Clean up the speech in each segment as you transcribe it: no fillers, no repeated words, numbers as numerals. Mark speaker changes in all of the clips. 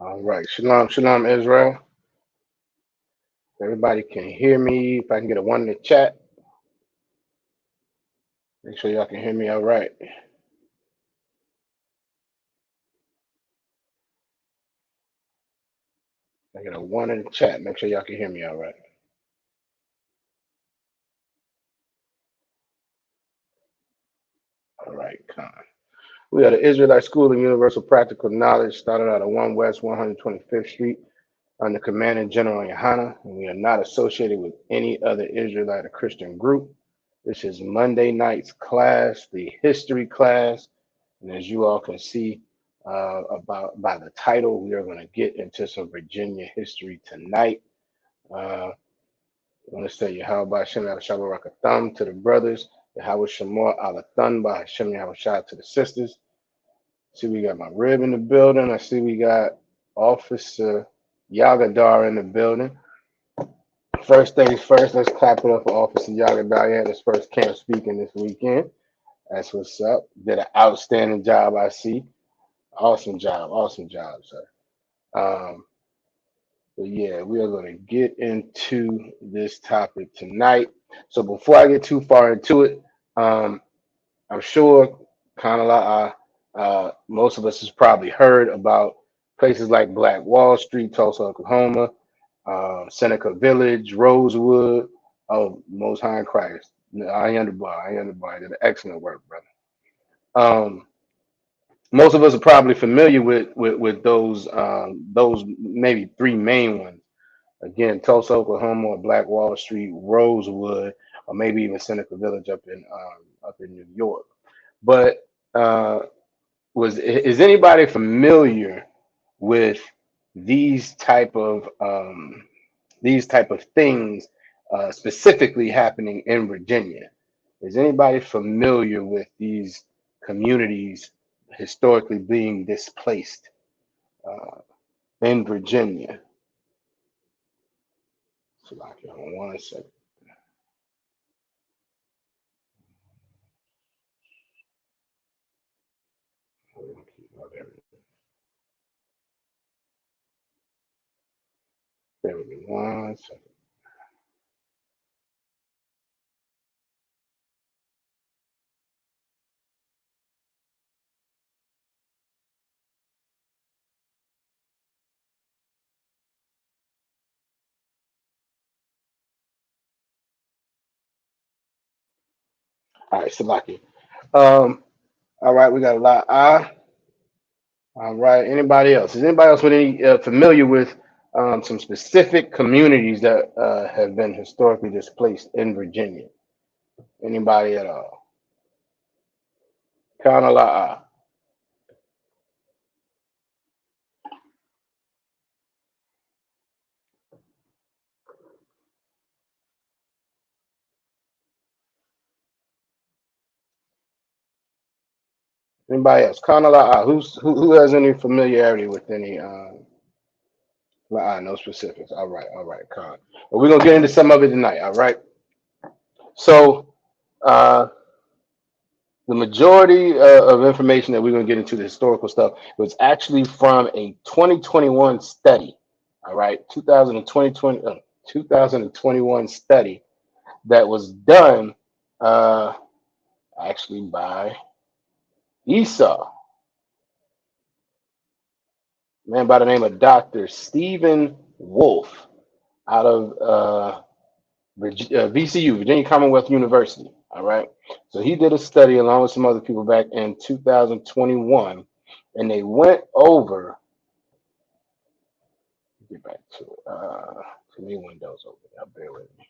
Speaker 1: All right. Shalom, shalom, Israel. Everybody can hear me. If I can get a one in the chat, make sure y'all can hear me all right. I get a one in the chat. Make sure y'all can hear me all right. All right, con. We are the Israelite School of Universal Practical Knowledge, started out at 1 West 125th Street under Commanding General Yohana, and we are not associated with any other Israelite or Christian group. This is Monday night's class, the history class. And as you all can see about by the title, we are going to get into some Virginia history tonight. I want to say Yahweh Shem Shabbat to the brothers, Yahweh Shemor Alathan by Hashem Yahweh Shah to the sisters. See, we got my rib in the building. I see we got Officer Yagadar in the building. First things first, let's clap it up for Officer Yagadar. He had his first camp speaking this weekend. That's what's up. Did an outstanding job, I see. Awesome job, sir. Um, but yeah, we are going to get into this topic tonight. So before I get too far into it, um, I'm sure kind of like most of us has probably heard about places like Black Wall Street, Tulsa, Oklahoma, Seneca Village, Rosewood. Oh, Most High in Christ. I underbar. Did excellent work, brother. Most of us are probably familiar with those maybe three main ones. Again, Tulsa, Oklahoma, or Black Wall Street, Rosewood, or maybe even Seneca Village up in New York. But was is anybody familiar with these type of these type of things specifically happening in Virginia? Is anybody familiar with these communities historically being displaced uh, in Virginia? So, like, one second. Bear with me one second. All right, Salaki. Um, all right, we got a lot. All right. Anybody else? Is anybody else with any familiar with some specific communities that have been historically displaced in Virginia? Anybody at all? Kana la'a. Anybody else? Kana la'a. Who has any familiarity with any la'a? No specifics. All right, Khan. But we're gonna get into some of it tonight. All right. So uh, the majority of information that we're going to get into the historical stuff was actually from a 2021 study. All right, 2021 study that was done actually by Esau, a man by the name of Dr. Stephen Wolf out of VCU, Virginia Commonwealth University. All right. So he did a study along with some other people back in 2021, and they went over. Get back to it. Too many windows over there. Bear with me.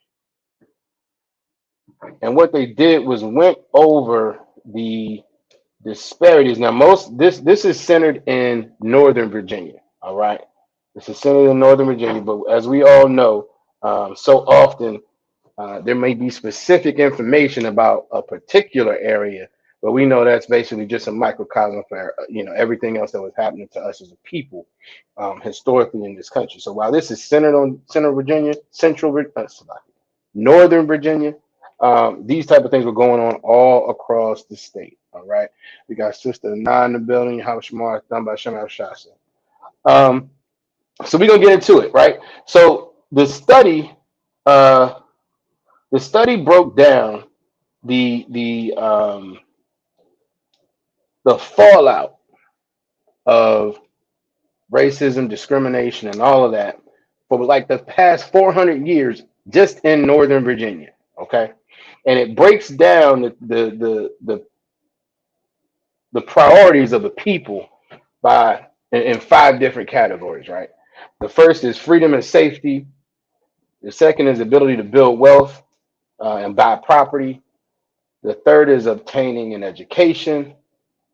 Speaker 1: And what they did was went over the disparities. Now, this is centered in Northern Virginia. All right. This is centered in Northern Virginia, but as we all know, so often there may be specific information about a particular area, but we know that's basically just a microcosm for everything else that was happening to us as a people historically in this country. So while this is centered on Central Virginia, Northern Virginia, these type of things were going on all across the state. All right, we got Sister Nine in the building. How Shamar done by Shem Shasa. So we're gonna get into it, right? So uh, the study broke down the the fallout of racism, discrimination, and all of that for like the past 400 years just in Northern Virginia. Okay, and it breaks down the priorities of the people by in five different categories. Right, the first is freedom and safety. The second is ability to build wealth and buy property. The third is obtaining an education.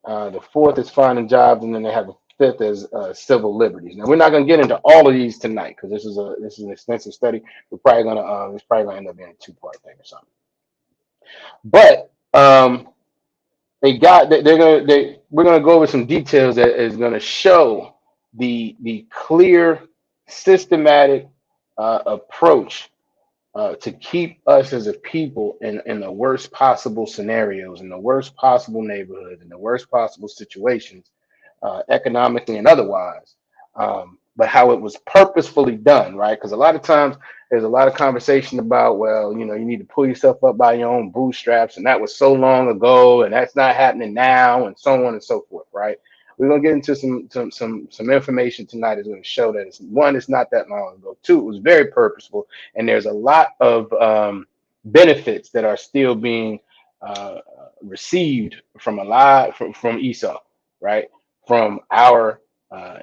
Speaker 1: The fourth is finding jobs, and then they have the fifth as civil liberties. Now we're not going to get into all of these tonight because this is an extensive study. We're probably gonna it's probably gonna end up being a two-part thing or something. But we're gonna go over some details that is gonna show the clear, systematic approach to keep us as a people in the worst possible scenarios, in the worst possible neighborhoods, in the worst possible situations, economically and otherwise. But how it was purposefully done, right? Because a lot of times there's a lot of conversation about, well, you know, you need to pull yourself up by your own bootstraps, and that was so long ago, and that's not happening now, and so on and so forth, right? We're gonna get into some information tonight is going to show that it's not that long ago. Two, it was very purposeful, and there's a lot of benefits that are still being received from a lot from Esau, right? From our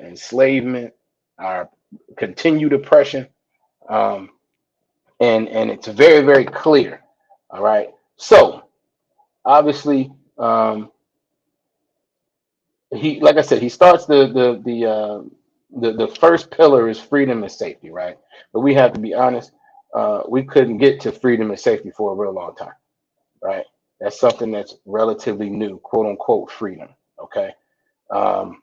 Speaker 1: enslavement, our continued oppression, um, and it's very clear. All right. So obviously, he like I said, he starts the first pillar is freedom and safety, right? But we have to be honest. We couldn't get to freedom and safety for a real long time, right? That's something that's relatively new, quote unquote freedom. Okay. Um,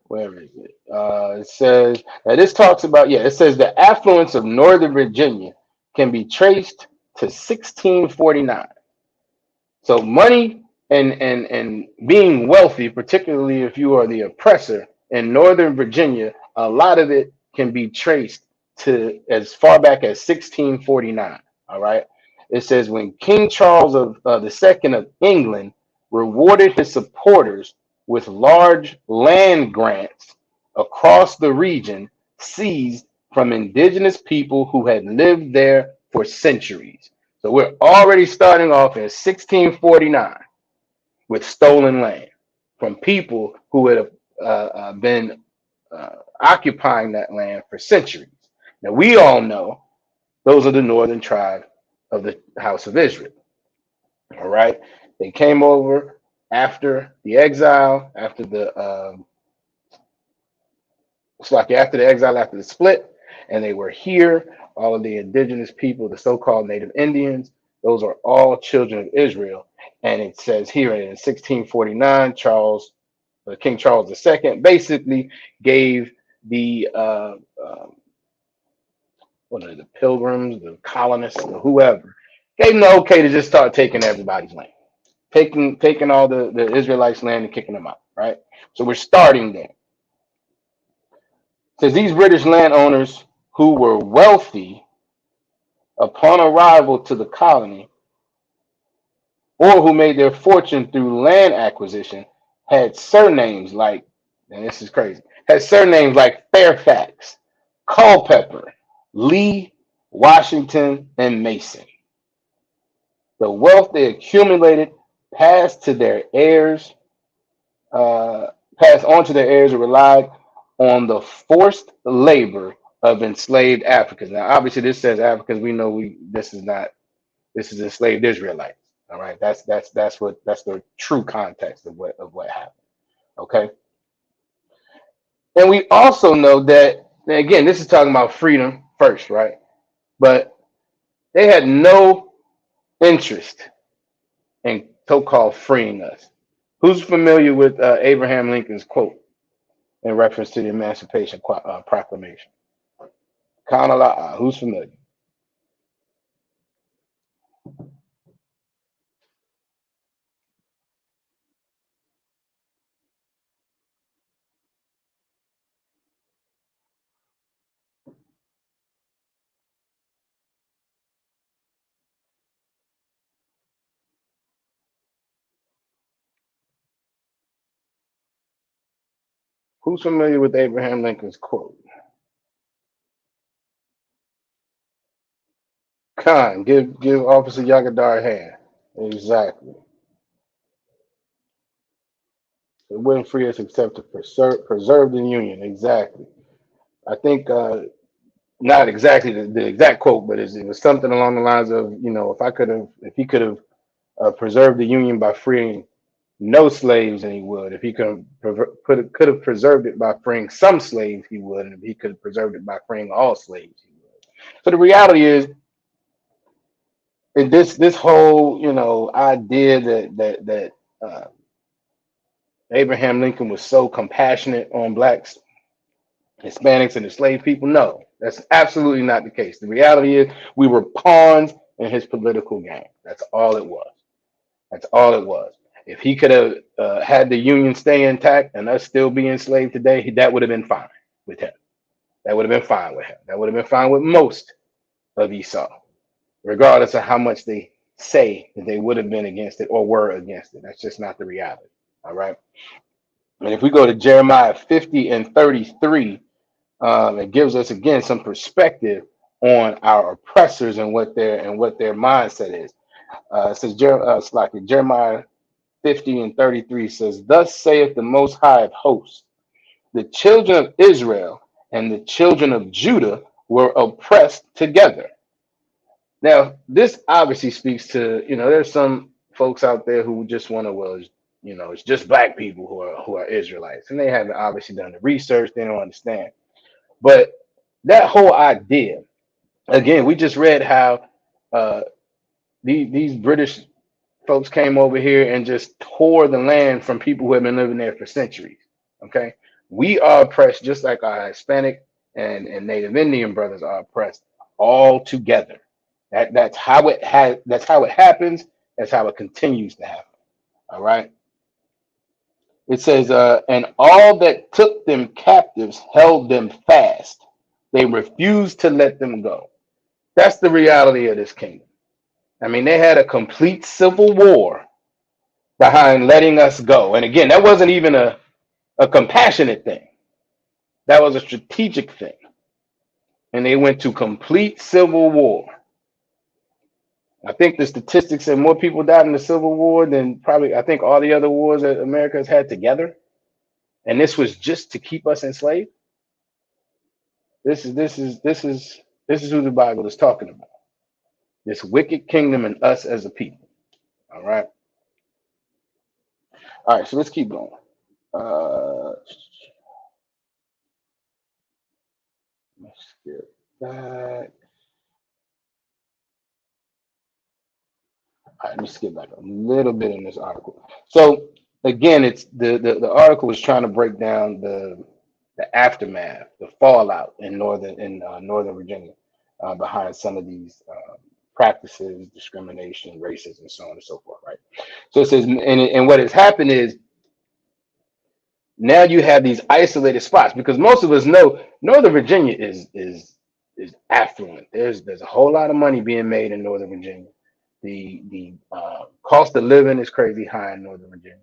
Speaker 1: Where is it? It says now this talks about it says the affluence of Northern Virginia can be traced to 1649. So money and being wealthy, particularly if you are the oppressor in Northern Virginia, a lot of it can be traced to as far back as 1649. All right. It says when King Charles of the Second of England rewarded his supporters with large land grants across the region seized from indigenous people who had lived there for centuries. So we're already starting off in 1649 with stolen land from people who had been occupying that land for centuries. Now, we all know those are the northern tribe of the house of Israel. All right. They came over after the exile, after the exile, after the split, and they were here. All of the indigenous people, the so-called Native Indians, those are all children of Israel. And it says here in 1649, King Charles II, basically gave the what are the pilgrims, the colonists, the whoever, gave them the okay to just start taking everybody's land, taking all the Israelites' land and kicking them out. Right. So we're starting there. Says these British landowners who were wealthy upon arrival to the colony or who made their fortune through land acquisition had surnames like, and this is crazy, had surnames like Fairfax, Culpeper, Lee, Washington, and Mason. The wealth they accumulated passed to their heirs, passed on to their heirs and relied on the forced labor of enslaved Africans. Now, obviously, this says Africans. We know this is not, this is enslaved Israelites. All right, that's the true context of what happened. Okay, and we also know that, and again, this is talking about freedom first, right? But they had no interest in so-called freeing us. Who's familiar with Abraham Lincoln's quote in reference to the Emancipation Proclamation? Kanala, who's familiar? Who's familiar with Abraham Lincoln's quote? Khan, give Officer Yagadar a hand. Exactly. It wouldn't free us except to preserve the Union. Exactly. I think not exactly the exact quote, but it was something along the lines of, if he could have preserved the Union by freeing no slaves, then he would. If he could have preserved it by freeing some slaves, he would. And if he could have preserved it by freeing all slaves, he would. So the reality is, this whole idea that Abraham Lincoln was so compassionate on blacks, Hispanics, and enslaved people. No, that's absolutely not the case. The reality is we were pawns in his political game. That's all it was. That's all it was. If he could have had the Union stay intact and us still be enslaved today, that would have been fine with him. That would have been fine with him. That would have been fine with most of Esau, regardless of how much they say that they would have been against it or were against it. That's just not the reality. All right. And if we go to Jeremiah 50 and 33, it gives us again some perspective on our oppressors and what their mindset is. It says Jeremiah 50 and 33 says, "Thus saith the Most High of hosts, the children of Israel and the children of Judah were oppressed together." Now, this obviously speaks to, there's some folks out there who just want to, well, it's just black people who are Israelites, and they haven't obviously done the research. They don't understand. But that whole idea, again, we just read how uh, these British folks came over here and just tore the land from people who have been living there for centuries. Okay, we are oppressed just like our Hispanic and Native Indian brothers are oppressed all together. That's how it has. That's how it happens. That's how it continues to happen. All right. It says, and all that took them captives held them fast. They refused to let them go. That's the reality of this kingdom. I mean, they had a complete civil war behind letting us go. And again, that wasn't even a compassionate thing. That was a strategic thing. And they went to complete civil war. I think the statistics said more people died in the Civil War than probably I think all the other wars that America has had together. And this was just to keep us enslaved. This is who the Bible is talking about. This wicked kingdom and us as a people. All right. All right. So let's keep going. Uh, let's skip that. All right, let me skip back a little bit in this article. So again, it's the article is trying to break down the aftermath, the fallout in Northern Virginia behind some of these practices, discrimination, racism, so on and so forth. Right. So it says, and what has happened is now you have these isolated spots because most of us know Northern Virginia is affluent. There's a whole lot of money being made in Northern Virginia. The cost of living is crazy high in Northern Virginia,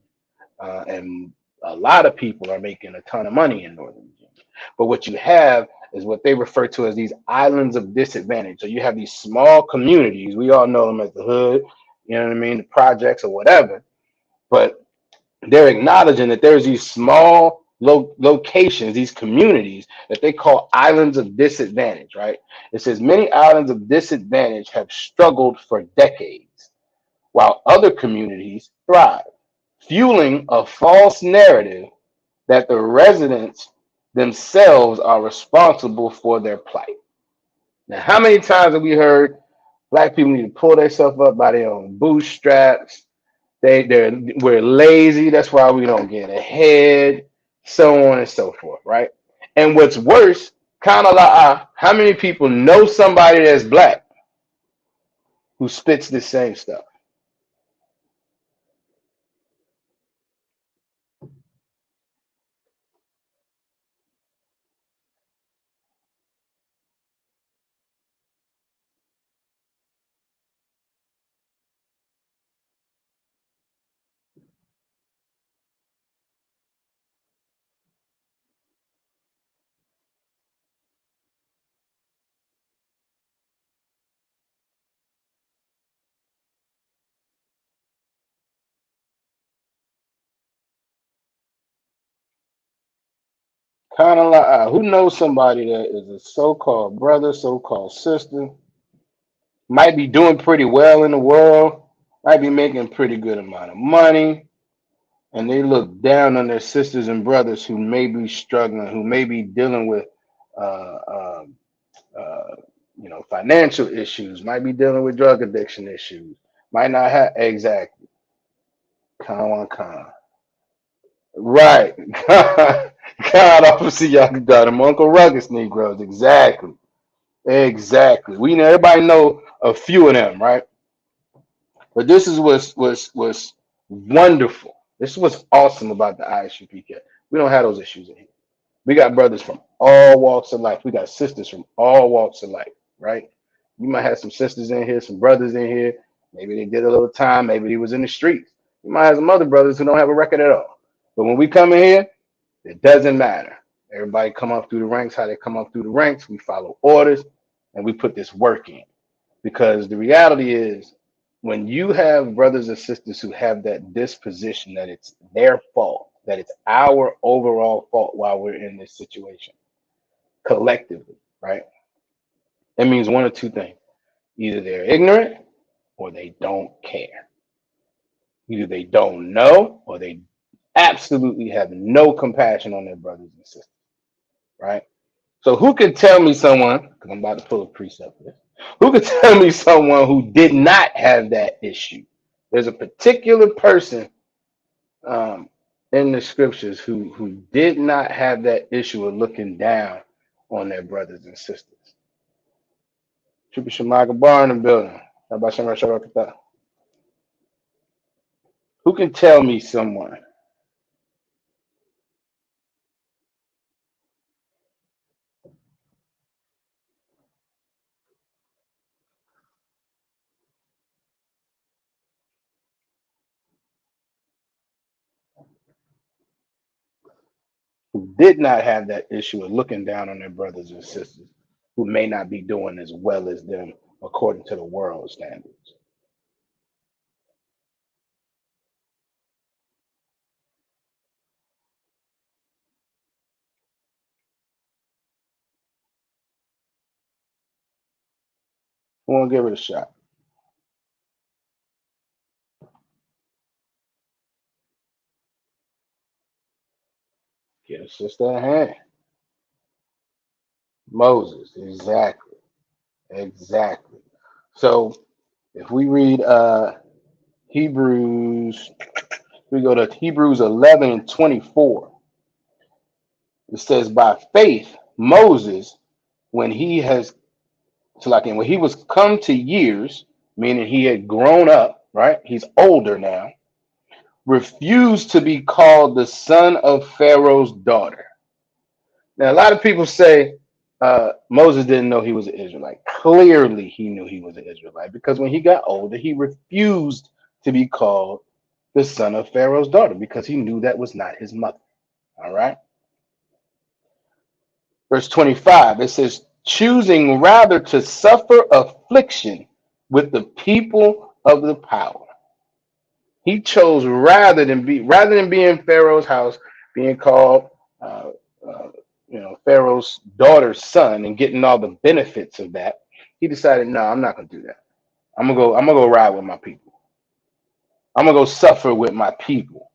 Speaker 1: and a lot of people are making a ton of money in Northern Virginia. But what you have is what they refer to as these islands of disadvantage. So you have these small communities. We all know them as the hood, you know what I mean, the projects or whatever. But they're acknowledging that there's these small locations, these communities that they call islands of disadvantage, right? It says many islands of disadvantage have struggled for decades, while other communities thrive, fueling a false narrative that the residents themselves are responsible for their plight. Now, how many times have we heard black people need to pull themselves up by their own bootstraps? We're lazy. That's why we don't get ahead, so on and so forth, right? And what's worse, kind of like how many people know somebody that's black who spits the same stuff? Kind of like who knows somebody that is a so-called brother, so-called sister, might be doing pretty well in the world, might be making a pretty good amount of money, and they look down on their sisters and brothers who may be struggling, who may be dealing with, uh, um, uh, financial issues, might be dealing with drug addiction issues, might not have exactly. Con, con. Right. God, obviously, y'all got them Uncle Rugged Negroes. Exactly. Exactly. We know everybody know a few of them, right? But this is what's wonderful. This is what's awesome about the ISUPK. We don't have those issues in here. We got brothers from all walks of life. We got sisters from all walks of life, right? You might have some sisters in here, some brothers in here. Maybe they did a little time. Maybe they was in the streets. You might have some other brothers who don't have a record at all. But when we come in here, it doesn't matter. Everybody come up through the ranks, how they come up through the ranks. We follow orders and we put this work in. Because the reality is, when you have brothers and sisters who have that disposition that it's their fault, that it's our overall fault while we're in this situation collectively, right? It means one or two things. Either they're ignorant or they don't care. Either they don't know or they absolutely have no compassion on their brothers and sisters, right? So who could tell me someone, because I'm about to pull a precept for this, who could tell me someone who did not have that issue? There's a particular person in the scriptures who did not have that issue of looking down on their brothers and sisters. Trooper Shamaga Bar in the building. How about Shamaga Shabbat? Who can tell me someone who did not have that issue of looking down on their brothers and sisters who may not be doing as well as them according to the world standards? Who want to give it a shot? Get a sister a hand. Moses, exactly. Exactly. So if we read Hebrews, we go to Hebrews 11 and 24. It says, by faith, Moses, when he has, so like when he was come to years, meaning he had grown up, right? He's older now, refused to be called the son of Pharaoh's daughter. Now, a lot of people say Moses didn't know he was an Israelite. Clearly, he knew he was an Israelite because when he got older, he refused to be called the son of Pharaoh's daughter because he knew that was not his mother. All right. Verse 25, it says, choosing rather to suffer affliction with the people of the power. He chose rather than be in Pharaoh's house, being called uh, uh, Pharaoh's daughter's son and getting all the benefits of that. He decided, no, I'm not gonna do that. I'm gonna go ride with my people. I'm gonna go suffer with my people.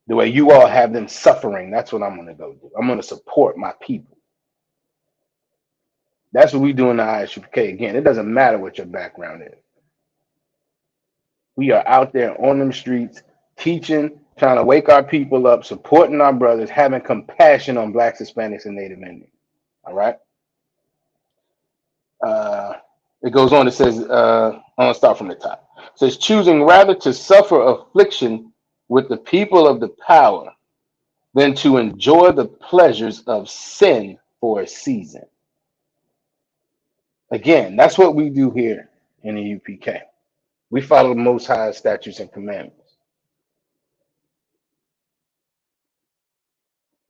Speaker 1: The way you all have them suffering, that's what I'm gonna go do. I'm gonna support my people. That's what we do in the ISUPK. Again, it doesn't matter what your background is. We are out there on them streets teaching, trying to wake our people up, supporting our brothers, having compassion on blacks, Hispanics, and Native Indians. All right. Uh, it goes on. It says, I'm gonna start from the top. It says, choosing rather to suffer affliction with the people of the power than to enjoy the pleasures of sin for a season. Again, that's what we do here in the UPK. We follow the Most High statutes and commandments.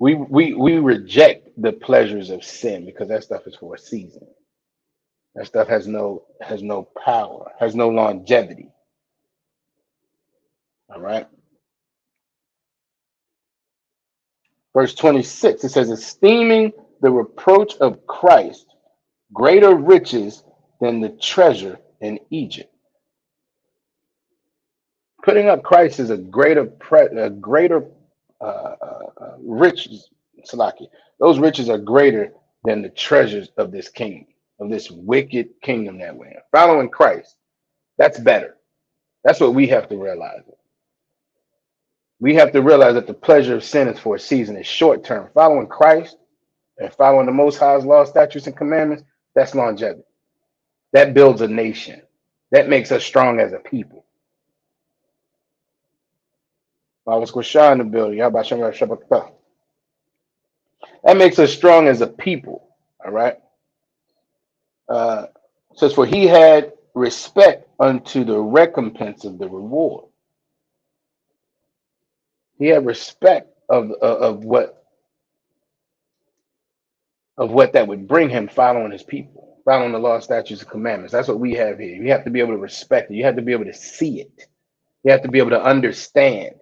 Speaker 1: We reject the pleasures of sin because that stuff is for a season. That stuff has no power, has no longevity. All right. Verse 26, it says, esteeming the reproach of Christ greater riches than the treasure in Egypt. Putting up Christ is a greater riches, Salaki. Those riches are greater than the treasures of this kingdom, of this wicked kingdom that we're in. Following Christ, that's better. That's what we have to realize. We have to realize that the pleasure of sin is for a season, it's short term. Following Christ and following the Most High's law, statutes, and commandments, that's longevity. That builds a nation. That makes us strong as a people. I was going to in the building. How about Shabbat? That makes us strong as a people. All right. Says, for he had respect unto the recompense of the reward. He had respect of what that would bring him following his people, following the law, statutes, and commandments. That's what we have here. You have to be able to respect it. You have to be able to see it. You have to be able to understand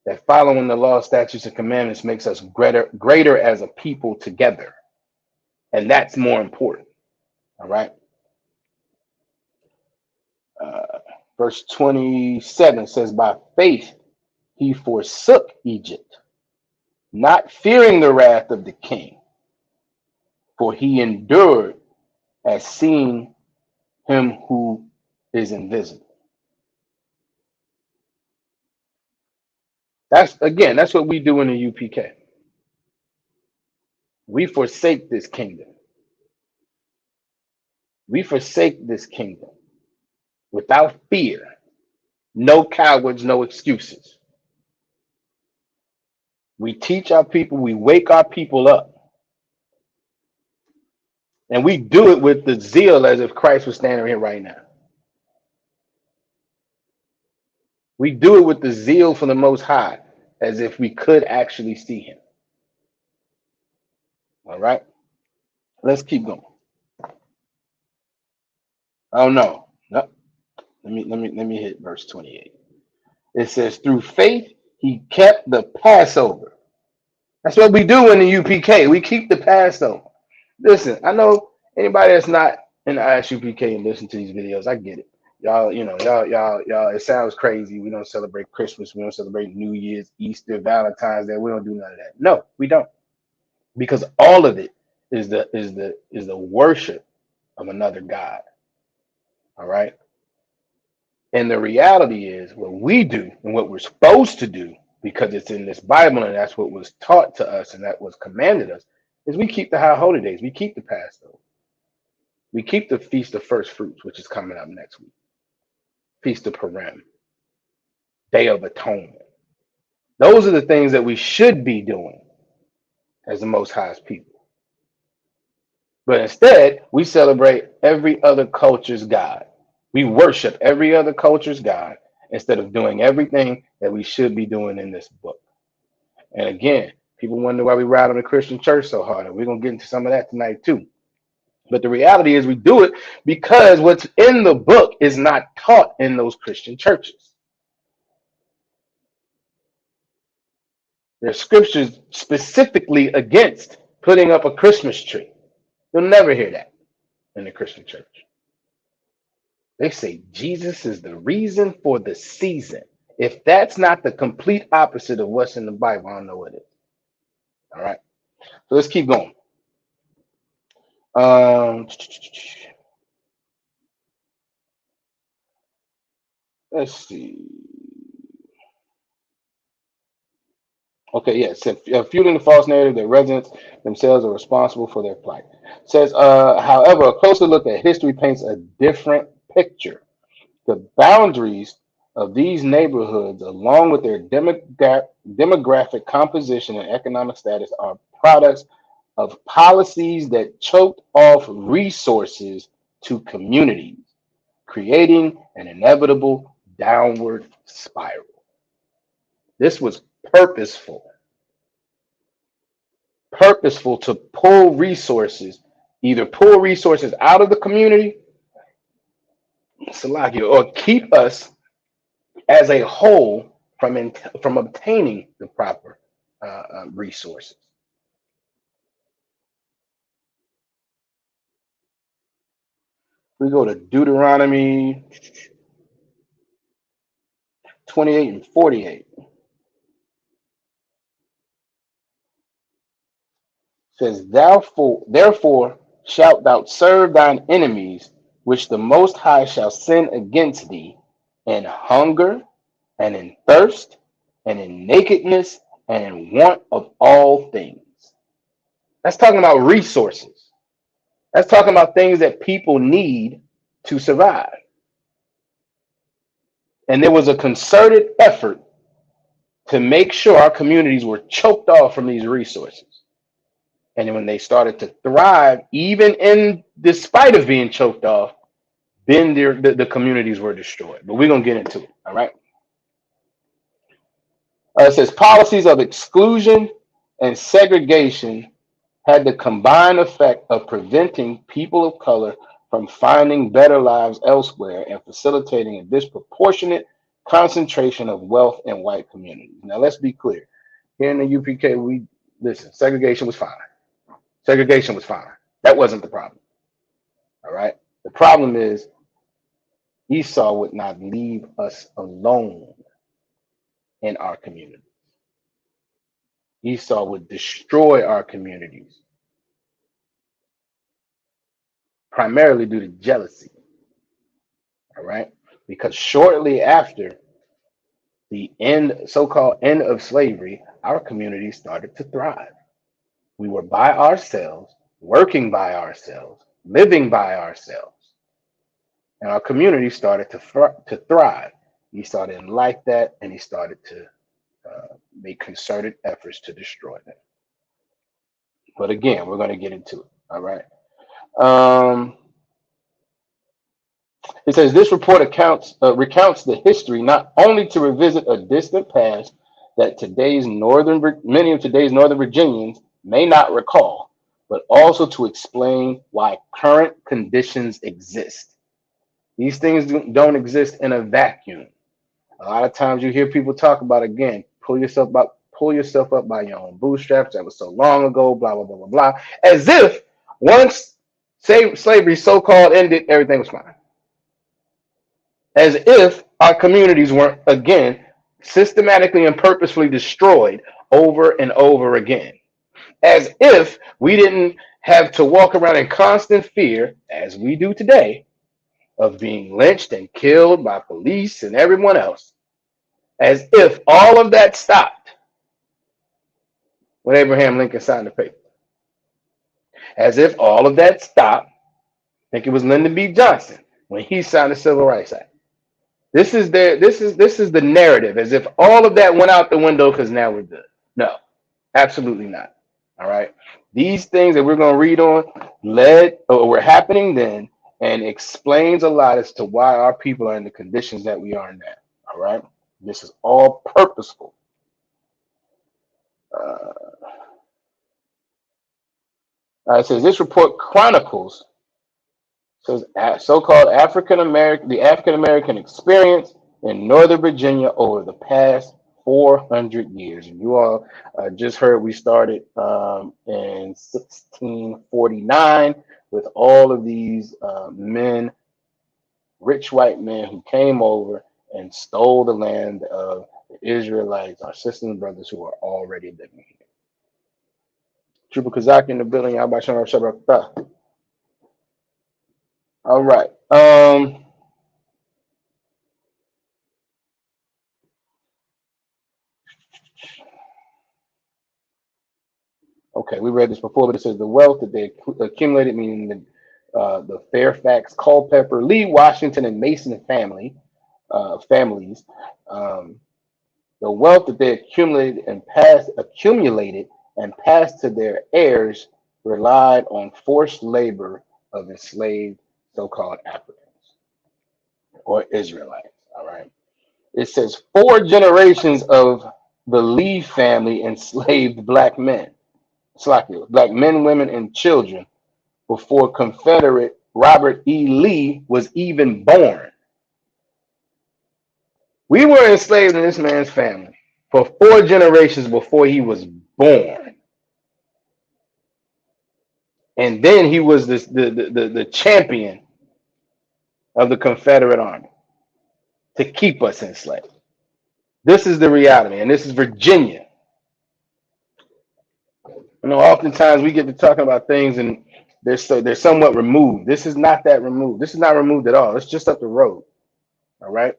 Speaker 1: that following the law, statutes, and commandments makes us greater as a people together. And that's more important. All right. Verse 27 says, by faith he forsook Egypt, not fearing the wrath of the king, for he endured as seeing him who is invisible. That's what we do in the UPK. We forsake this kingdom. We forsake this kingdom without fear. No cowards, no excuses. We teach our people, we wake our people up. And we do it with the zeal as if Christ was standing here right now. We do it with the zeal for the Most High as if we could actually see him. All right? Let's keep going. Oh no. No. Let me hit verse 28. It says, through faith he kept the Passover. That's what we do in the UPK. We keep the Passover. Listen, I know anybody that's not in the ISUPK and listen to these videos, I get it. Y'all, it sounds crazy. We don't celebrate Christmas. We don't celebrate New Year's, Easter, Valentine's Day. We don't do none of that. No, we don't. Because all of it is the worship of another God. All right. And the reality is what we do and what we're supposed to do, because it's in this Bible and that's what was taught to us and that was commanded us, is we keep the high holy days. We keep the Passover. We keep the Feast of First Fruits, which is coming up next week. Feast of Purim, Day of Atonement. Those are the things that we should be doing as the Most High's people. But instead, we celebrate every other culture's God. We worship every other culture's God instead of doing everything that we should be doing in this book. And again, people wonder why we ride on the Christian church so hard. And we're going to get into some of that tonight too. But the reality is we do it because what's in the book is not taught in those Christian churches. There's scriptures specifically against putting up a Christmas tree. You'll never hear that in the Christian church. They say Jesus is the reason for the season. If that's not the complete opposite of what's in the Bible, I don't know what it is. All right. So let's keep going. Let's see. Okay, yeah, it said, fueling the false narrative that residents themselves are responsible for their plight. It says, however, a closer look at history paints a different picture. The boundaries of these neighborhoods, along with their demographic composition and economic status, are products of policies that choked off resources to communities, creating an inevitable downward spiral. This was purposeful to pull resources, either pull resources out of the community, or keep us as a whole from obtaining the proper resources. We go to Deuteronomy 28 and 48. It says, therefore shalt thou serve thine enemies, which the Most High shall send against thee, in hunger and in thirst and in nakedness and in want of all things. That's talking about resources. That's talking about things that people need to survive. And there was a concerted effort to make sure our communities were choked off from these resources. And when they started to thrive, even in despite of being choked off, then the communities were destroyed. But we're gonna get into it. All right. It says policies of exclusion and segregation had the combined effect of preventing people of color from finding better lives elsewhere and facilitating a disproportionate concentration of wealth in white communities. Now, let's be clear. Here in the UPK, we listen, segregation was fine. Segregation was fine. That wasn't the problem. All right. The problem is Esau would not leave us alone in our community. Esau would destroy our communities, primarily due to jealousy. All right. Because shortly after the so-called end of slavery, our community started to thrive. We were by ourselves, working by ourselves, living by ourselves, and our community started to thrive. Esau didn't like that, and he started to make concerted efforts to destroy them. But again, we're going to get into it. All right. Um, It says this report recounts the history not only to revisit a distant past that many of today's northern Virginians may not recall, but also to explain why current conditions exist. These things don't exist in a vacuum. A lot of times you hear people talk about, again, pull yourself up by your own bootstraps. That was so long ago, blah blah blah blah blah, as if once slavery so-called ended, everything was fine, as if our communities weren't, again, systematically and purposefulully destroyed over and over again, as if we didn't have to walk around in constant fear, as we do today, of being lynched and killed by police and everyone else, as if all of that stopped when Abraham Lincoln signed the paper, as if all of that stopped, I think it was Lyndon B. Johnson, when he signed the Civil Rights Act. This is the narrative, as if all of that went out the window because now we're good. No, absolutely not. All right. These things that we're going to read on were happening then, and explains a lot as to why our people are in the conditions that we are now. All right. This is all purposeful. It says this report chronicles so-called the African American experience in Northern Virginia over the past 400 years. And you all just heard we started in 1649 with all of these men, rich white men who came over and stole the land of the Israelites, our sisters and brothers who are already living here. Trooper Kazaki in the building. Y'all about to all right. Okay, we read this before, but it says the wealth that they accumulated, meaning the Fairfax, Culpeper, Lee, Washington, and Mason families, the wealth that they accumulated and passed to their heirs relied on forced labor of enslaved so-called Africans or Israelites. All right. It says 4 generations of the Lee family enslaved black men. Black men, women, and children before Confederate Robert E. Lee was even born. We were enslaved in this man's family for 4 generations before he was born. And then he was the champion of the Confederate Army to keep us enslaved. This is the reality, and this is Virginia. You know, oftentimes we get to talking about things and they're somewhat removed. This is not that removed. This is not removed at all. It's just up the road. All right.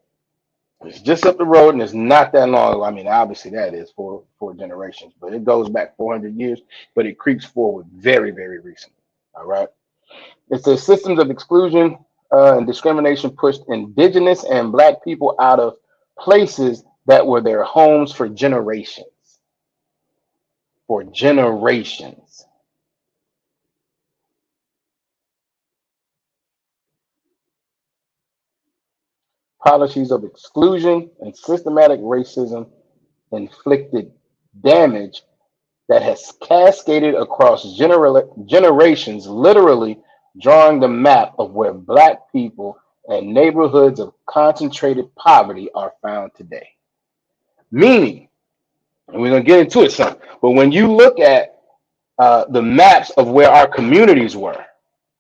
Speaker 1: It's just up the road and it's not that long. I mean, obviously that is four generations, but it goes back 400 years, but it creeps forward very, very recently. All right. It says systems of exclusion and discrimination pushed indigenous and black people out of places that were their homes for generations. For generations. Policies of exclusion and systematic racism inflicted damage that has cascaded across generations, literally drawing the map of where black people and neighborhoods of concentrated poverty are found today. Meaning, and we're going to get into it some, but when you look at the maps of where our communities were,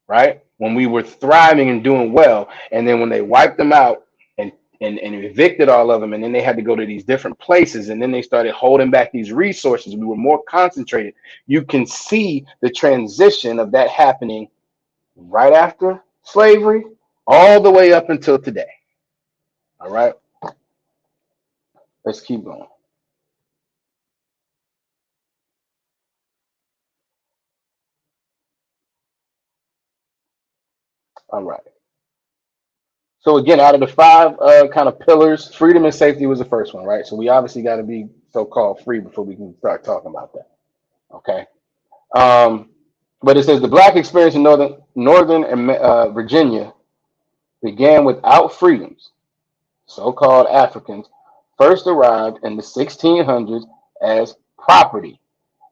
Speaker 1: right? When we were thriving and doing well, and then when they wiped them out and evicted all of them, and then they had to go to these different places, and then they started holding back these resources. We were more concentrated. You can see the transition of that happening right after slavery, all the way up until today. All right, let's keep going. All right. So again, out of the five kind of pillars, freedom and safety was the first one, right? So we obviously got to be so-called free before we can start talking about that. Okay. Um, but it says the black experience in northern and Virginia began without freedoms. So-called Africans first arrived in the 1600s as property,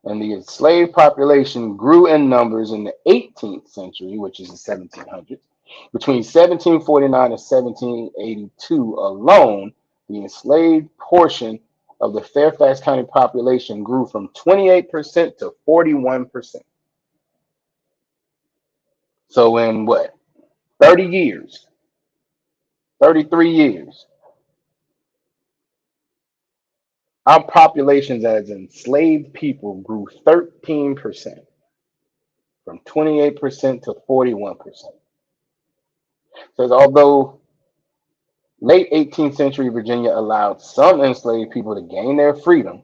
Speaker 1: and the enslaved population grew in numbers in the 18th century, which is the 1700s. Between 1749 and 1782 alone, the enslaved portion of the Fairfax County population grew from 28% to 41%. So in what, 30 years, 33 years, our populations as enslaved people grew 13%, from 28% to 41%. Says although late 18th century Virginia allowed some enslaved people to gain their freedom.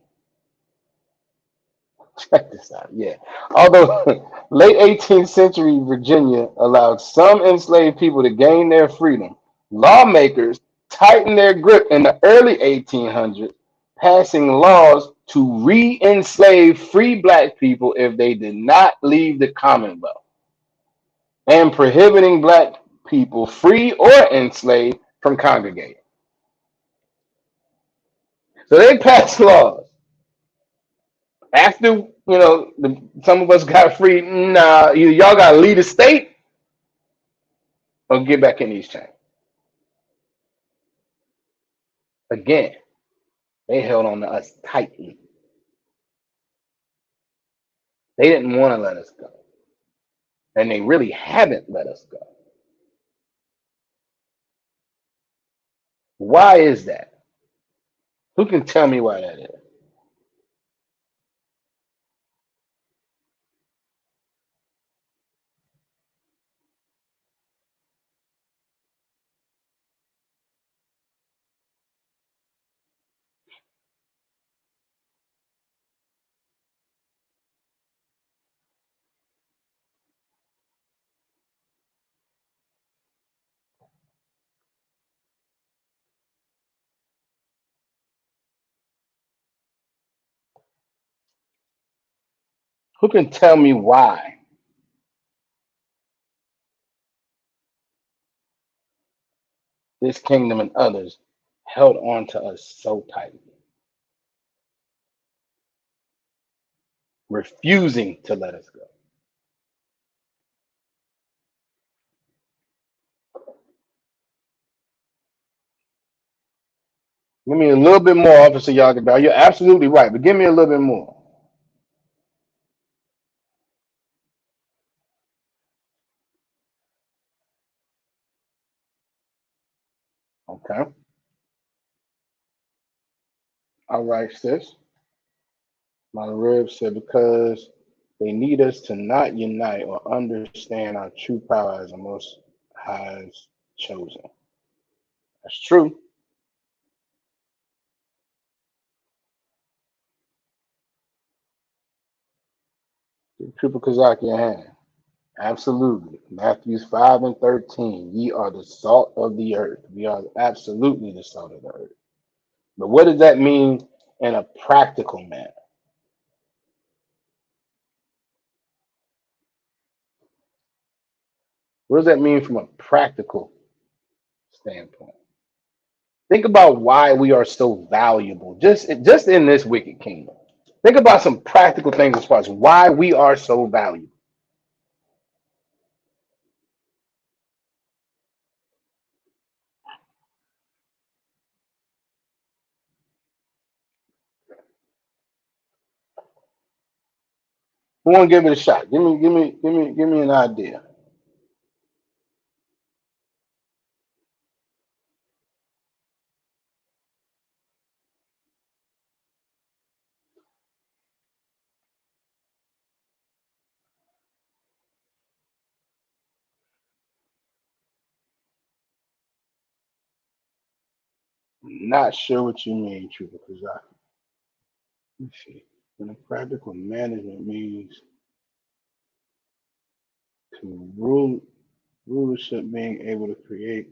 Speaker 1: Check this out. Yeah. Although late 18th century Virginia allowed some enslaved people to gain their freedom, lawmakers tightened their grip in the early 1800s, passing laws to re enslave free black people if they did not leave the Commonwealth, and prohibiting black people, free or enslaved, from congregating. So they passed laws after some of us got free. Nah, either y'all got to leave the state or get back in these chains. Again, they held on to us tightly. They didn't want to let us go, and they really haven't let us go. Why is that? Who can tell me why that is? Who can tell me why this kingdom and others held on to us so tightly, refusing to let us go? Give me a little bit more, Officer Yagabar. You're absolutely right, but give me a little bit more. Okay. All right, sis. My rib said because they need us to not unite or understand our true power as the Most High's chosen. That's true. Triple Kazaki in hand. Absolutely. Matthews 5 and 13. Ye are the salt of the earth. We are absolutely the salt of the earth. But what does that mean in a practical manner? What does that mean from a practical standpoint? Think about why we are so valuable just in this wicked kingdom. Think about some practical things as far as why we are so valuable. Who want to give it a shot? Give me an idea. Not sure what you mean, Trooper Kazaki. Let's see. In a practical management means to rule rulership being able to create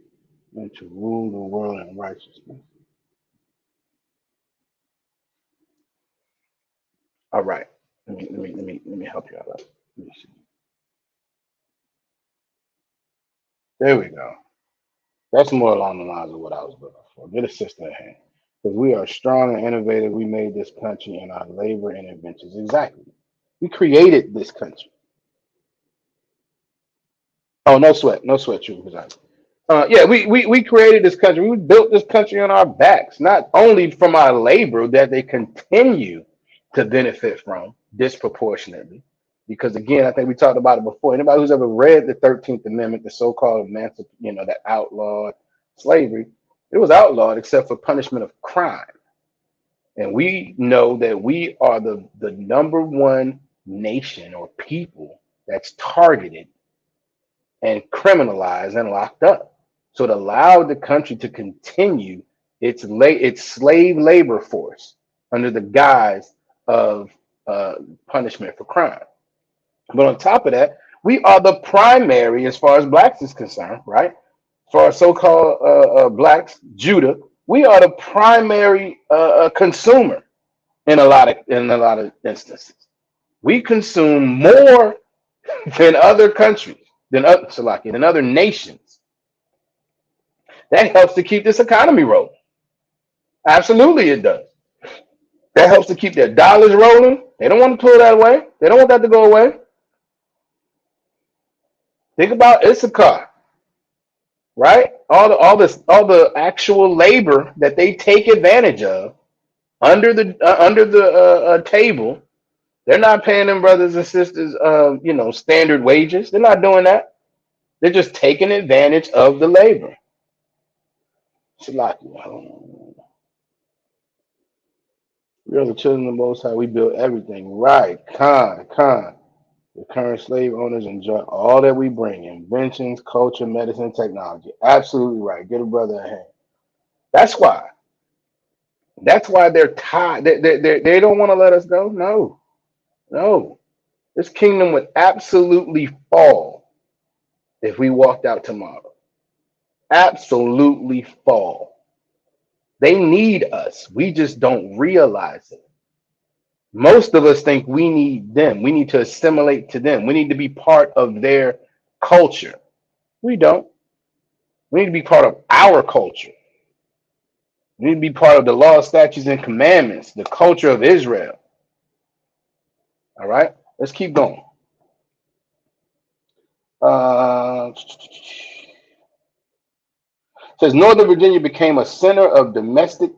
Speaker 1: and to rule the world in righteousness. All right. Let me help you out. Let me see. There we go. That's more along the lines of what I was looking for. Get a sister at hand. Because we are strong and innovative. We made this country in our labor and inventions. Exactly. We created this country. Oh, no sweat. No sweat, Trooper. Yeah, we created this country. We built this country on our backs, not only from our labor that they continue to benefit from disproportionately. Because again, I think we talked about it before. Anybody who's ever read the 13th Amendment, the so-called that outlawed slavery, it was outlawed except for punishment of crime. And we know that we are the number one nation or people that's targeted and criminalized and locked up. So it allowed the country to continue its slave labor force under the guise of punishment for crime. But on top of that, we are the primary, as far as blacks is concerned, right? For our so-called blacks, Judah, we are the primary consumer in a lot of instances. We consume more than other countries, than other nations. That helps to keep this economy rolling. Absolutely, it does. That helps to keep their dollars rolling. They don't want to pull that away. They don't want that to go away. Think about Issachar, right? All the actual labor that they take advantage of under the table. They're not paying them brothers and sisters, standard wages. They're not doing that. They're just taking advantage of the labor. Shalaki. We are the children of the Most High. We built everything. Right. Con. The current slave owners enjoy all that we bring inventions, culture, medicine, technology. Absolutely right. Get a brother a hand. That's why. That's why they're tied. They don't want to let us go. No. No. This kingdom would absolutely fall if we walked out tomorrow. Absolutely fall. They need us. We just don't realize it. Most of us think we need them. We need to assimilate to them. We need to be part of their culture. We don't. We need to be part of our culture. We need to be part of the law, statutes, and commandments, the culture of Israel. All right, let's keep going. Uh, Says Northern Virginia became a center of domestic.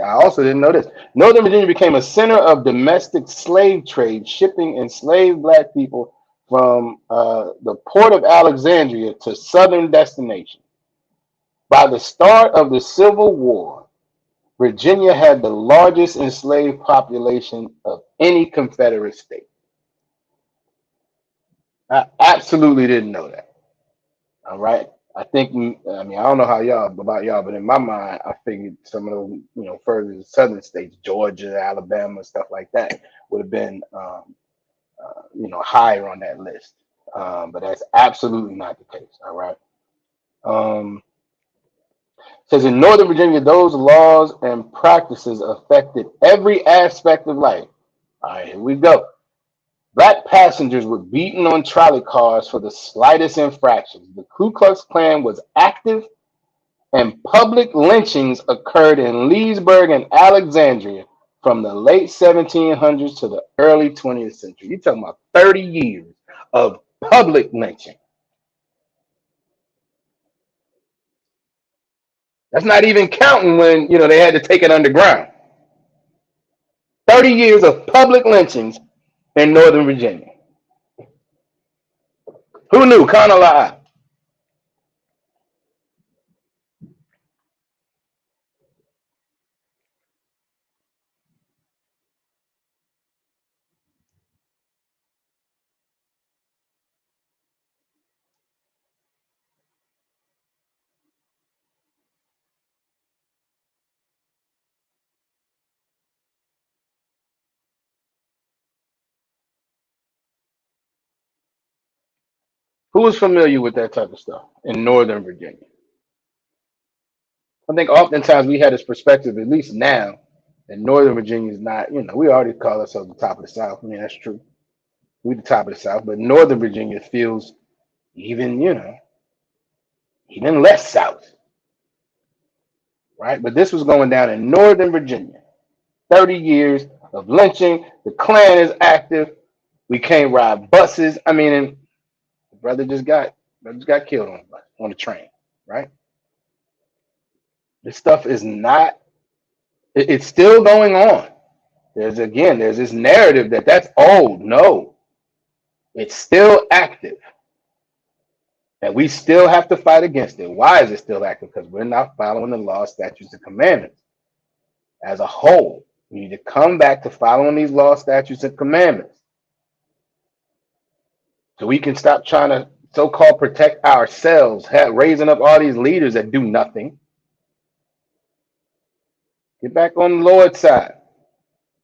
Speaker 1: I also didn't know this. Northern Virginia became a center of domestic slave trade, shipping enslaved black people from the port of Alexandria to southern destinations. By the start of the Civil War, Virginia had the largest enslaved population of any Confederate state. I absolutely didn't know that. All right. I think I mean I don't know how y'all about y'all, but in my mind, I figured some of those further southern states, Georgia, Alabama, stuff like that, would have been higher on that list. But that's absolutely not the case. All right. Um, says in Northern Virginia, those laws and practices affected every aspect of life. All right, here we go. Black passengers were beaten on trolley cars for the slightest infractions. The Ku Klux Klan was active, and public lynchings occurred in Leesburg and Alexandria from the late 1700s to the early 20th century. You're talking about 30 years of public lynching. That's not even counting when they had to take it underground. 30 years of public lynchings in Northern Virginia. Who knew? Kind of lie. Who is familiar with that type of stuff in Northern Virginia? I think oftentimes we had this perspective, at least now, that Northern Virginia is not, we already call ourselves the top of the South. I mean, that's true. We're the top of the South, but Northern Virginia feels even, even less South, right? But this was going down in Northern Virginia. 30 years of lynching. The Klan is active. We can't ride buses. I mean, and the brother just got killed on the train, right? This stuff is not. It's still going on. There's this narrative that that's old. No, it's still active, and we still have to fight against it. Why is it still active? Because we're not following the law, statutes, and commandments as a whole. We need to come back to following these law, statutes, and commandments, so we can stop trying to so-called protect ourselves, raising up all these leaders that do nothing. Get back on the Lord's side.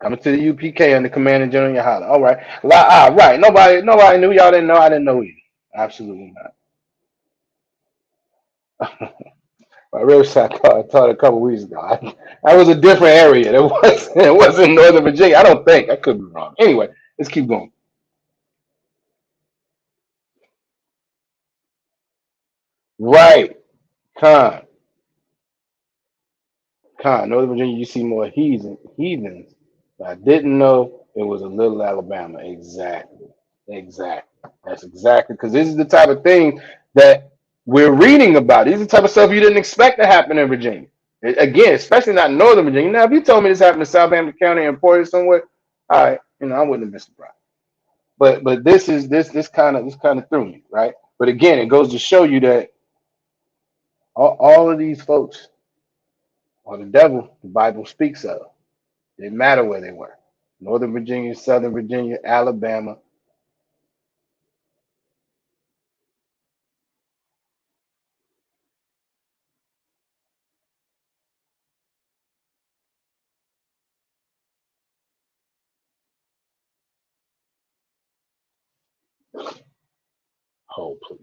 Speaker 1: Coming to the UPK under Command and General Yahala. All right. Right. Nobody knew. Y'all didn't know. I didn't know either. Absolutely not. My real shot I taught a couple weeks ago. That was a different area. It wasn't Northern Virginia. I don't think. I could be wrong. Anyway, let's keep going. Right. Con. Northern Virginia, you see more heathens. I didn't know it was a little Alabama. Exactly. Exactly. That's exactly because this is the type of thing that we're reading about. These are the type of stuff you didn't expect to happen in Virginia. Again, especially not in Northern Virginia. Now, if you told me this happened in Southampton County and Porter somewhere, all right, I wouldn't have been surprised. But this kind of threw me, right? But again, it goes to show you that all of these folks are the devil the Bible speaks of. It didn't matter where they were. Northern Virginia, Southern Virginia, Alabama. Oh, please.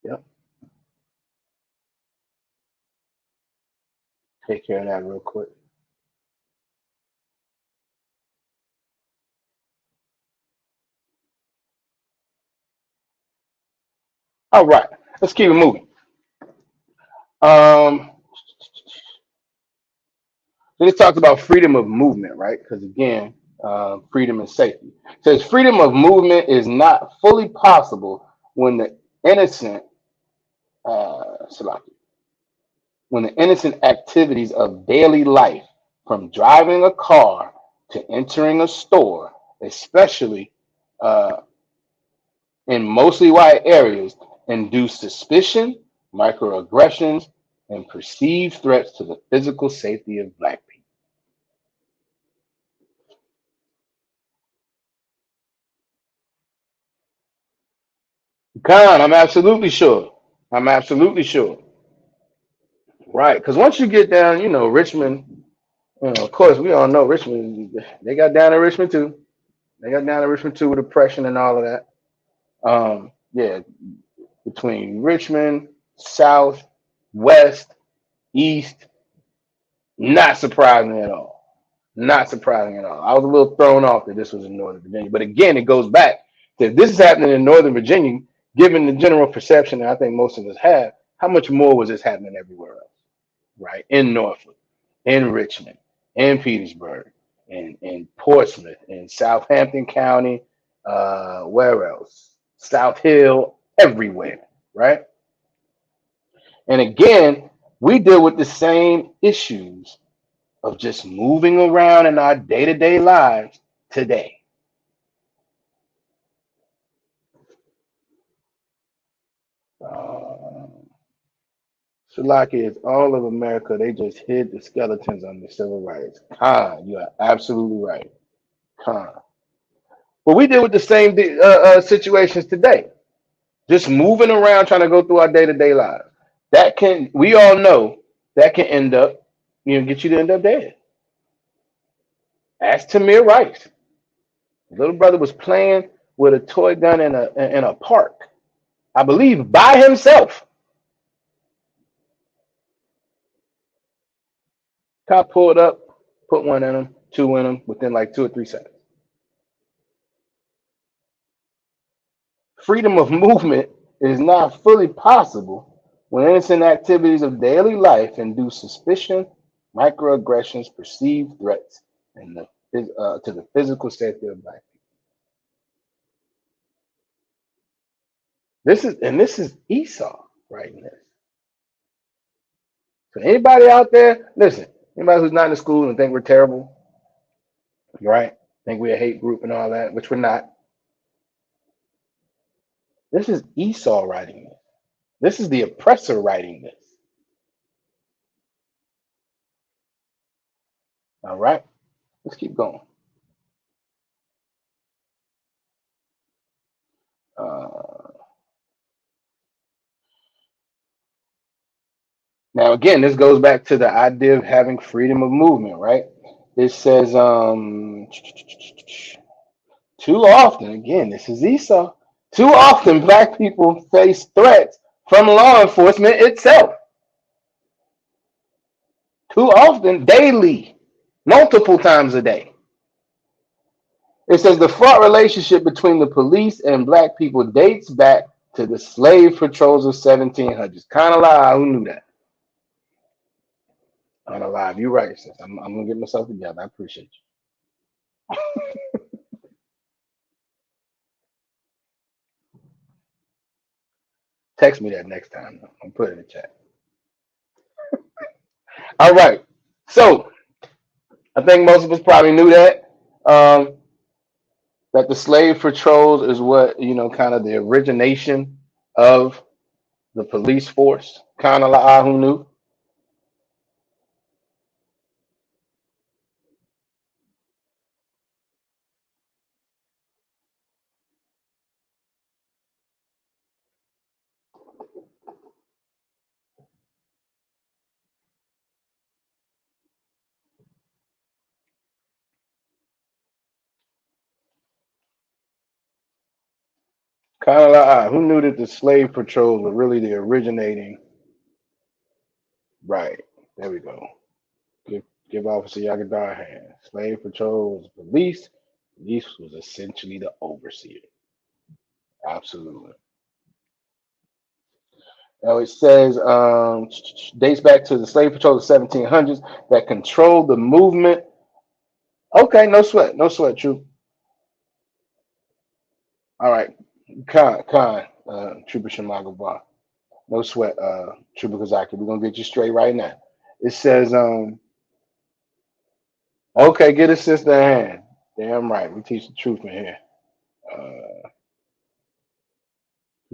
Speaker 1: Yep. Take care of that real quick. All right. Let's keep it moving. Um, so this talks about freedom of movement, right? Because again, freedom and safety. It says freedom of movement is not fully possible when the innocent, Salaki, when the innocent activities of daily life, from driving a car to entering a store, especially uh, in mostly white areas, induce suspicion, microaggressions, and perceived threats to the physical safety of black people. Khan, I'm absolutely sure. I'm absolutely sure. Right. Because once you get down, Richmond, of course, we all know Richmond, they got down in Richmond too. They got down in Richmond too with oppression and all of that. Yeah, between Richmond, South, West, East, not surprising at all. Not surprising at all. I was a little thrown off that this was in Northern Virginia. But again, it goes back to if this is happening in Northern Virginia, given the general perception that I think most of us have, how much more was this happening everywhere else? Right? In Norfolk, in Richmond, in Petersburg, in Portsmouth, in Southampton County, where else? South Hill, everywhere, right? And again, we deal with the same issues of just moving around in our day-to-day lives today. Uh, Shalaki is all of America. They just hid the skeletons under civil rights. Khan, you are absolutely right. Khan. But we deal with the same situations today. Just moving around trying to go through our day-to-day lives. We all know that can end up, get you to end up dead. Ask Tamir Rice. His little brother was playing with a toy gun in a park, I believe, by himself. Cop pulled up, put one in him, two in him within like 2 or 3 seconds. Freedom of movement is not fully possible when innocent activities of daily life induce suspicion, microaggressions, perceived threats, and to the physical safety of black people. This is Esau writing this. So anybody out there, listen, anybody who's not in school and think we're terrible, right? Think we're a hate group and all that, which we're not. This is Esau writing this. This is the oppressor writing this. All right, let's keep going. Uh, Now, again, this goes back to the idea of having freedom of movement, right? It says, too often, again, this is Esau, too often black people face threats from law enforcement itself. Too often, daily, multiple times a day. It says the fraught relationship between the police and black people dates back to the slave patrols of 1700s. Kind of lie, who knew that? I'm alive. You're right, sis. I'm gonna get myself together. I appreciate you. Text me that next time. I'll put it in the chat. All right. So I think most of us probably knew um, that the slave patrols is what kind of the origination of the police force. Kind of like who knew. Kind of like who knew that the slave patrols were really the originating. Right. There we go. Give Officer Yagadar a hand. Slave patrol was police. Police was essentially the overseer. Absolutely. It says dates back to the slave patrol of the 1700s that controlled the movement. Okay, no sweat, no sweat, Troop. All right, Trooper Shimagawa. No sweat, Trooper Kazaki. We're gonna get you straight right now. It says, okay, get a sister a hand. Damn right, we teach the truth in here.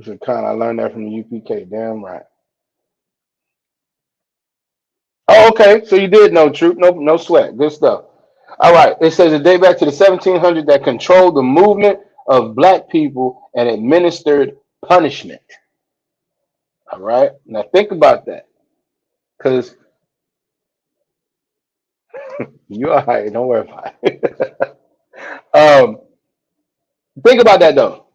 Speaker 1: So Khan, I learned that from the UPK. Damn right. Oh, okay, so you did know, Troop. No, no sweat. Good stuff. All right. It says a day back to the 1700s that controlled the movement of black people and administered punishment. All right. Now think about that, because you're all right. Don't worry about it. um, think about that though,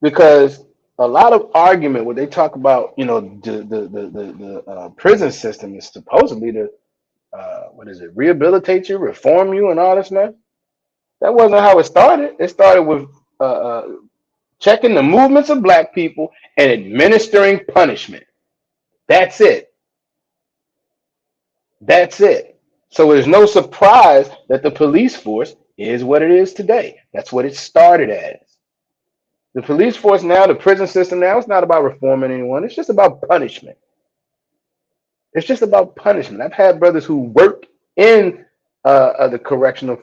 Speaker 1: because a lot of argument when they talk about the prison system is supposedly to what is it, rehabilitate you, reform you, and all this stuff. That wasn't how it started. It started with uh, uh, checking the movements of black people and administering punishment. That's it. That's it. So there's no surprise that the police force is what it is today. That's what it started as. The police force now, the prison system now, it's not about reforming anyone. It's just about punishment. It's just about punishment. I've had brothers who work in the correctional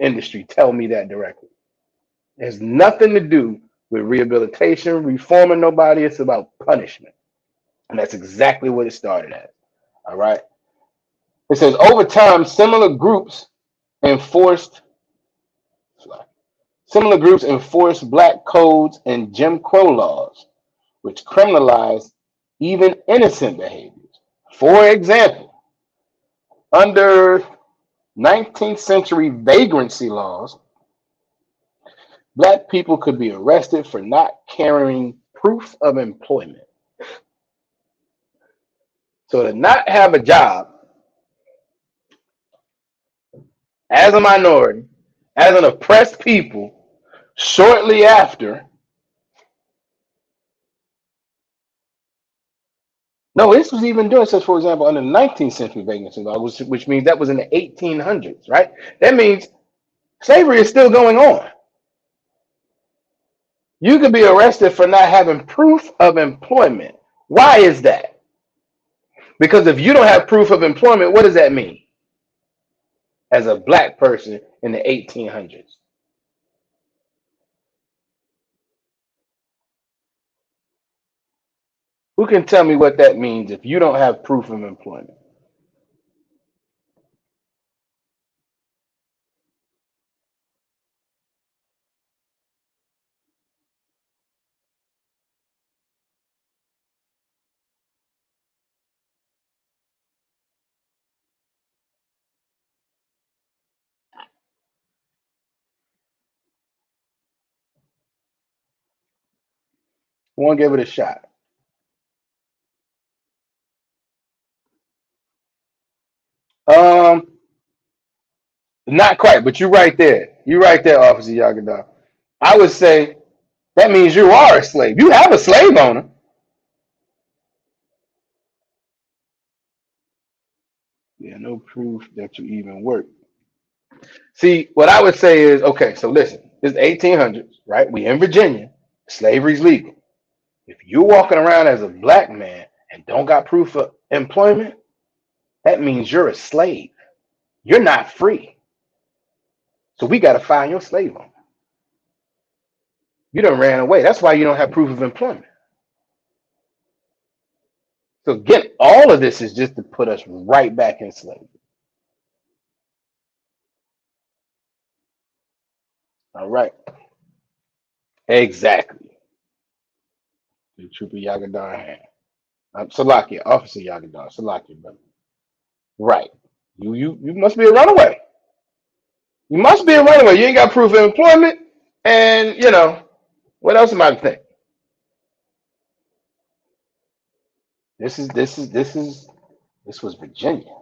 Speaker 1: industry tell me that directly. It has nothing to do with rehabilitation, reforming nobody. It's about punishment. And that's exactly what it started as. All right. It says over time, enforced similar groups enforced black codes and Jim Crow laws, which criminalize even innocent behaviors. For example, under 19th century vagrancy laws, black people could be arrested for not carrying proof of employment. So to not have a job as a minority, as an oppressed people, shortly after, no, this was even doing such, for example, under the 19th century vacancy law, which means that was in the 1800s, right? That means slavery is still going on. You could be arrested for not having proof of employment. Why is that? Because if you don't have proof of employment, what does that mean as a black person in the 1800s? Who can tell me what that means if you don't have proof of employment? One, give it a shot. Um, Not quite, but you're right there. You're right there, Officer Yagada. I would say that means you are a slave. You have a slave owner. Yeah, no proof that you even work. See, what I would say is, okay, so listen, it's the 1800s, right? We in Virginia. Slavery's legal. If you're walking around as a black man and don't got proof of employment, that means you're a slave. You're not free. So we got to find your slave owner. You done ran away. That's why you don't have proof of employment. So again, all of this is just to put us right back in slavery. All right. Exactly. The Trooper Yagadar hand. Salakia, Officer Yagadar, Salakia, brother. Right. You must be a runaway. You must be a runaway. You ain't got proof of employment. And what else am I to think? This was Virginia.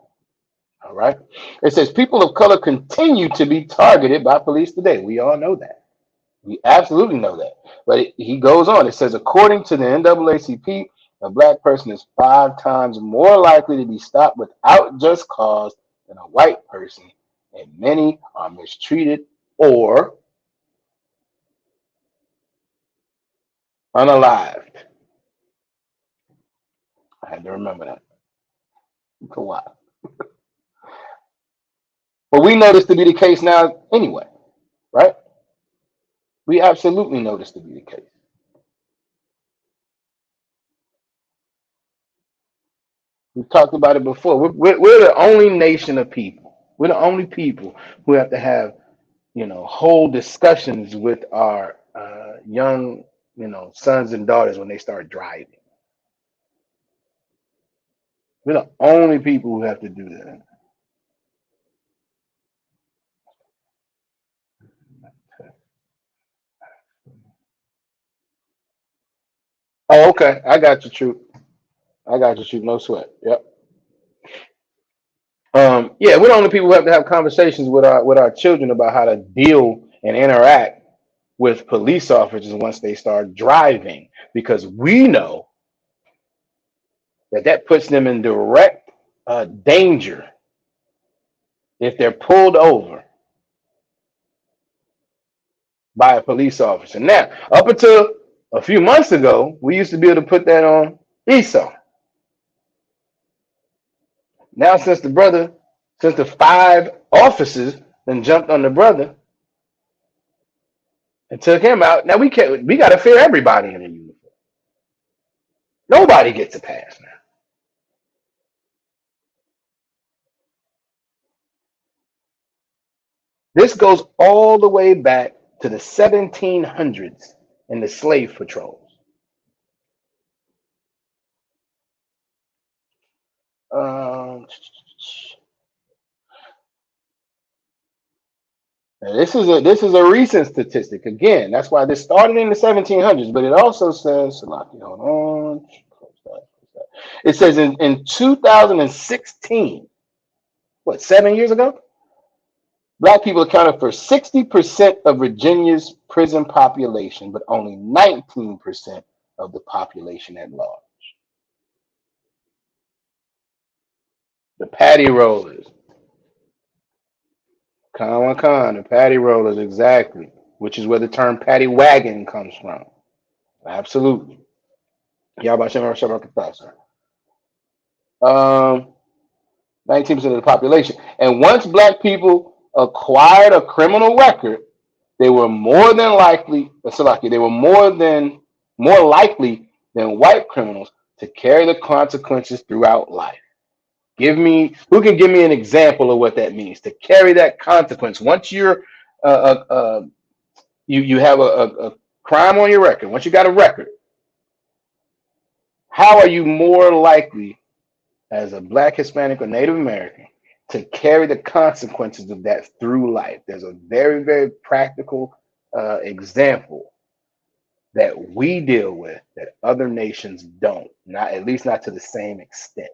Speaker 1: All right. It says people of color continue to be targeted by police today. We all know that. We absolutely know that. But he goes on. It says, according to the NAACP, A black person is 5 times more likely to be stopped without just cause than a white person, and many are mistreated or unalived. I had to remember that for a while. But we know this to be the case now anyway, right? We absolutely know this to be the case. We've talked about it before. We're the only nation of people. We're the only people who have to have, whole discussions with our young, sons and daughters when they start driving. We're the only people who have to do that. Oh, okay. I got you, Truth. I got you, Truth. No sweat. Yep. Yeah, we're the only people who have to have conversations with our children about how to deal and interact with police officers once they start driving, because we know that puts them in direct danger if they're pulled over by a police officer. Now, up until a few months ago, we used to be able to put that on Esau. Now, since the 5 officers then jumped on the brother and took him out, now we can't. We got to fear everybody in the uniform. Nobody gets a pass now. This goes all the way back to the 1700s in the slave patrols. Um, this is a recent statistic. Again, that's why this started in the 1700s, but it also says, Salaki, hold on. It says in 2016, what, 7 years ago, black people accounted for 60% of Virginia's prison population, but only 19% of the population at large. The patty rollers, the patty rollers, exactly, which is where the term patty wagon comes from. Absolutely. Yabba Shem Shabbat. 19% of the population. And once black people acquired a criminal record, they were more than likely, Salaki, they were more likely than white criminals to carry the consequences throughout life. Who can give me an example of what that means to carry that consequence? Once you have a crime on your record, once you got a record, how are you more likely as a black, Hispanic, or Native American to carry the consequences of that through life? There's a very, very practical example that we deal with that other nations don't, not at least not to the same extent.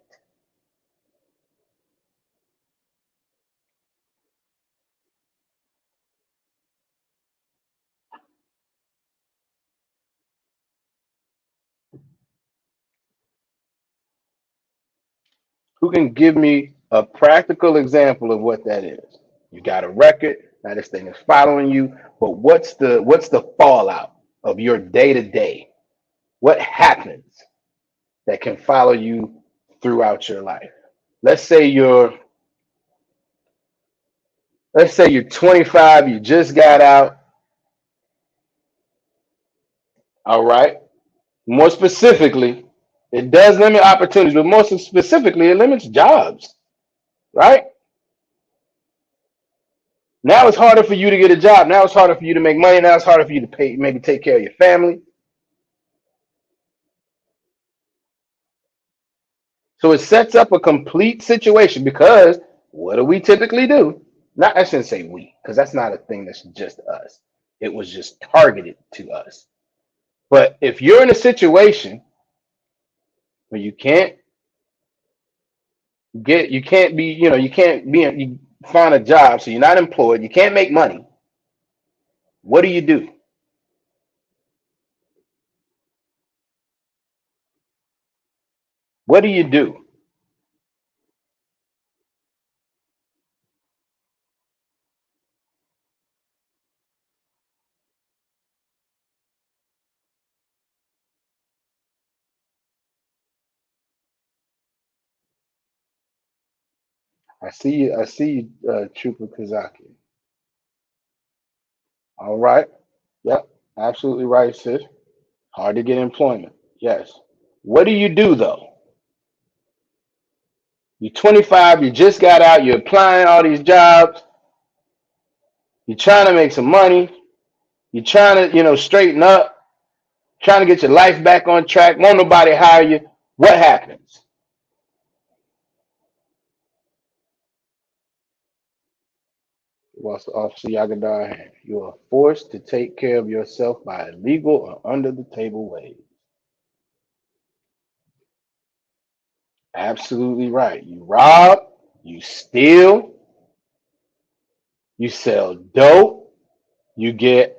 Speaker 1: Who can give me a practical example of what that is? You got a record, now this thing is following you, but what's the fallout of your day to day? What happens that can follow you throughout your life? Let's say you're let's say you're 25, you just got out, all right? More specifically, it does limit opportunities, but more specifically, it limits jobs, right? Now it's harder for you to get a job. Now it's harder for you to make money. Now it's harder for you to pay, maybe take care of your family. So it sets up a complete situation because what do we typically do? Not, I shouldn't say we, because that's not a thing that's just us. It was just targeted to us. But if you're in a situation where you can't be, you find a job, so you're not employed, you can't make money. What do you do? What do you do? I see you. I see you, Trooper Kazaki. All right. Yep. Absolutely right, sis. Hard to get employment. Yes. What do you do though? You're 25. You just got out. You're applying all these jobs. You're trying to make some money. You're trying to, straighten up. Trying to get your life back on track. Won't nobody hire you. What happens? What's Officer Yagadar? You are forced to take care of yourself by illegal or under the table ways. Absolutely right. You rob, you steal, you sell dope, you get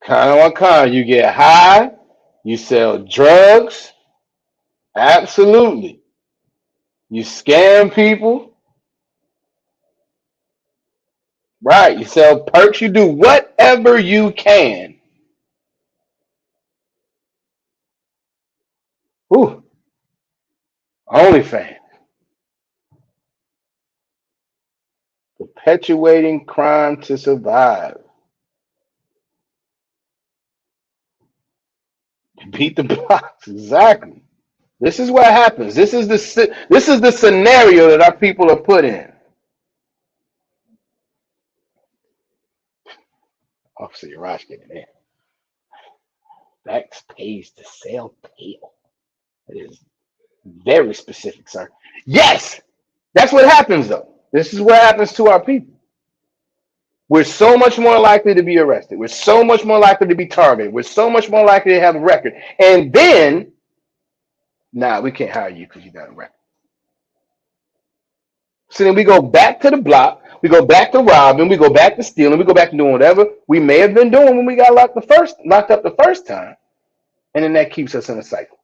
Speaker 1: kind on kind, you get high, you sell drugs. Absolutely. You scam people. Right. You sell perks. You do whatever you can. Ooh, OnlyFans. Perpetuating crime to survive. Beat the blocks. Exactly. This is what happens. This is the scenario that our people are put in. Officer Yarash getting in. Bex pays to sell pale. It is very specific, sir. Yes, that's what happens though. This is what happens to our people. We're so much more likely to be arrested. We're so much more likely to be targeted. We're so much more likely to have a record. And then, nah, we can't hire you because you got a record. So then we go back to the block. We go back to robbing. We go back to stealing. We go back to doing whatever we may have been doing when we got locked up the first time. And then that keeps us in a cycle.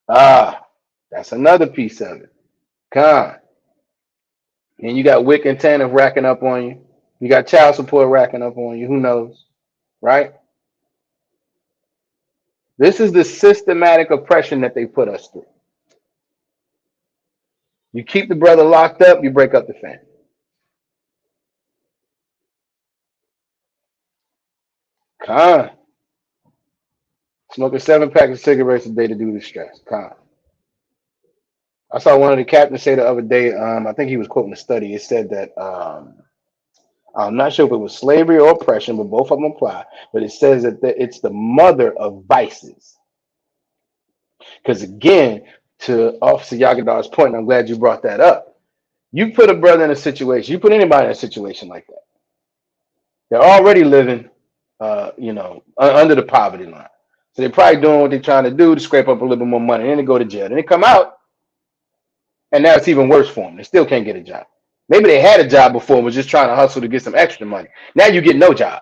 Speaker 1: Ah, that's another piece of it. Con. And you got Wick and Tanner racking up on you. You got child support racking up on you. Who knows? Right? This is the systematic oppression that they put us through. You keep the brother locked up, you break up the family. Con. Smoking 7 packs of cigarettes a day to do the stress. Con. I saw one of the captains say the other day, I think he was quoting a study. It said that I'm not sure if it was slavery or oppression, but both of them apply. But it says that it's the mother of vices. Because again, to Officer Yagadar's point, and I'm glad you brought that up. You put a brother in a situation, you put anybody in a situation like that. They're already living, under the poverty line. So they're probably doing what they're trying to do to scrape up a little bit more money. And then they go to jail. Then they come out, and now it's even worse for them. They still can't get a job. Maybe they had a job before and was just trying to hustle to get some extra money. Now you get no job,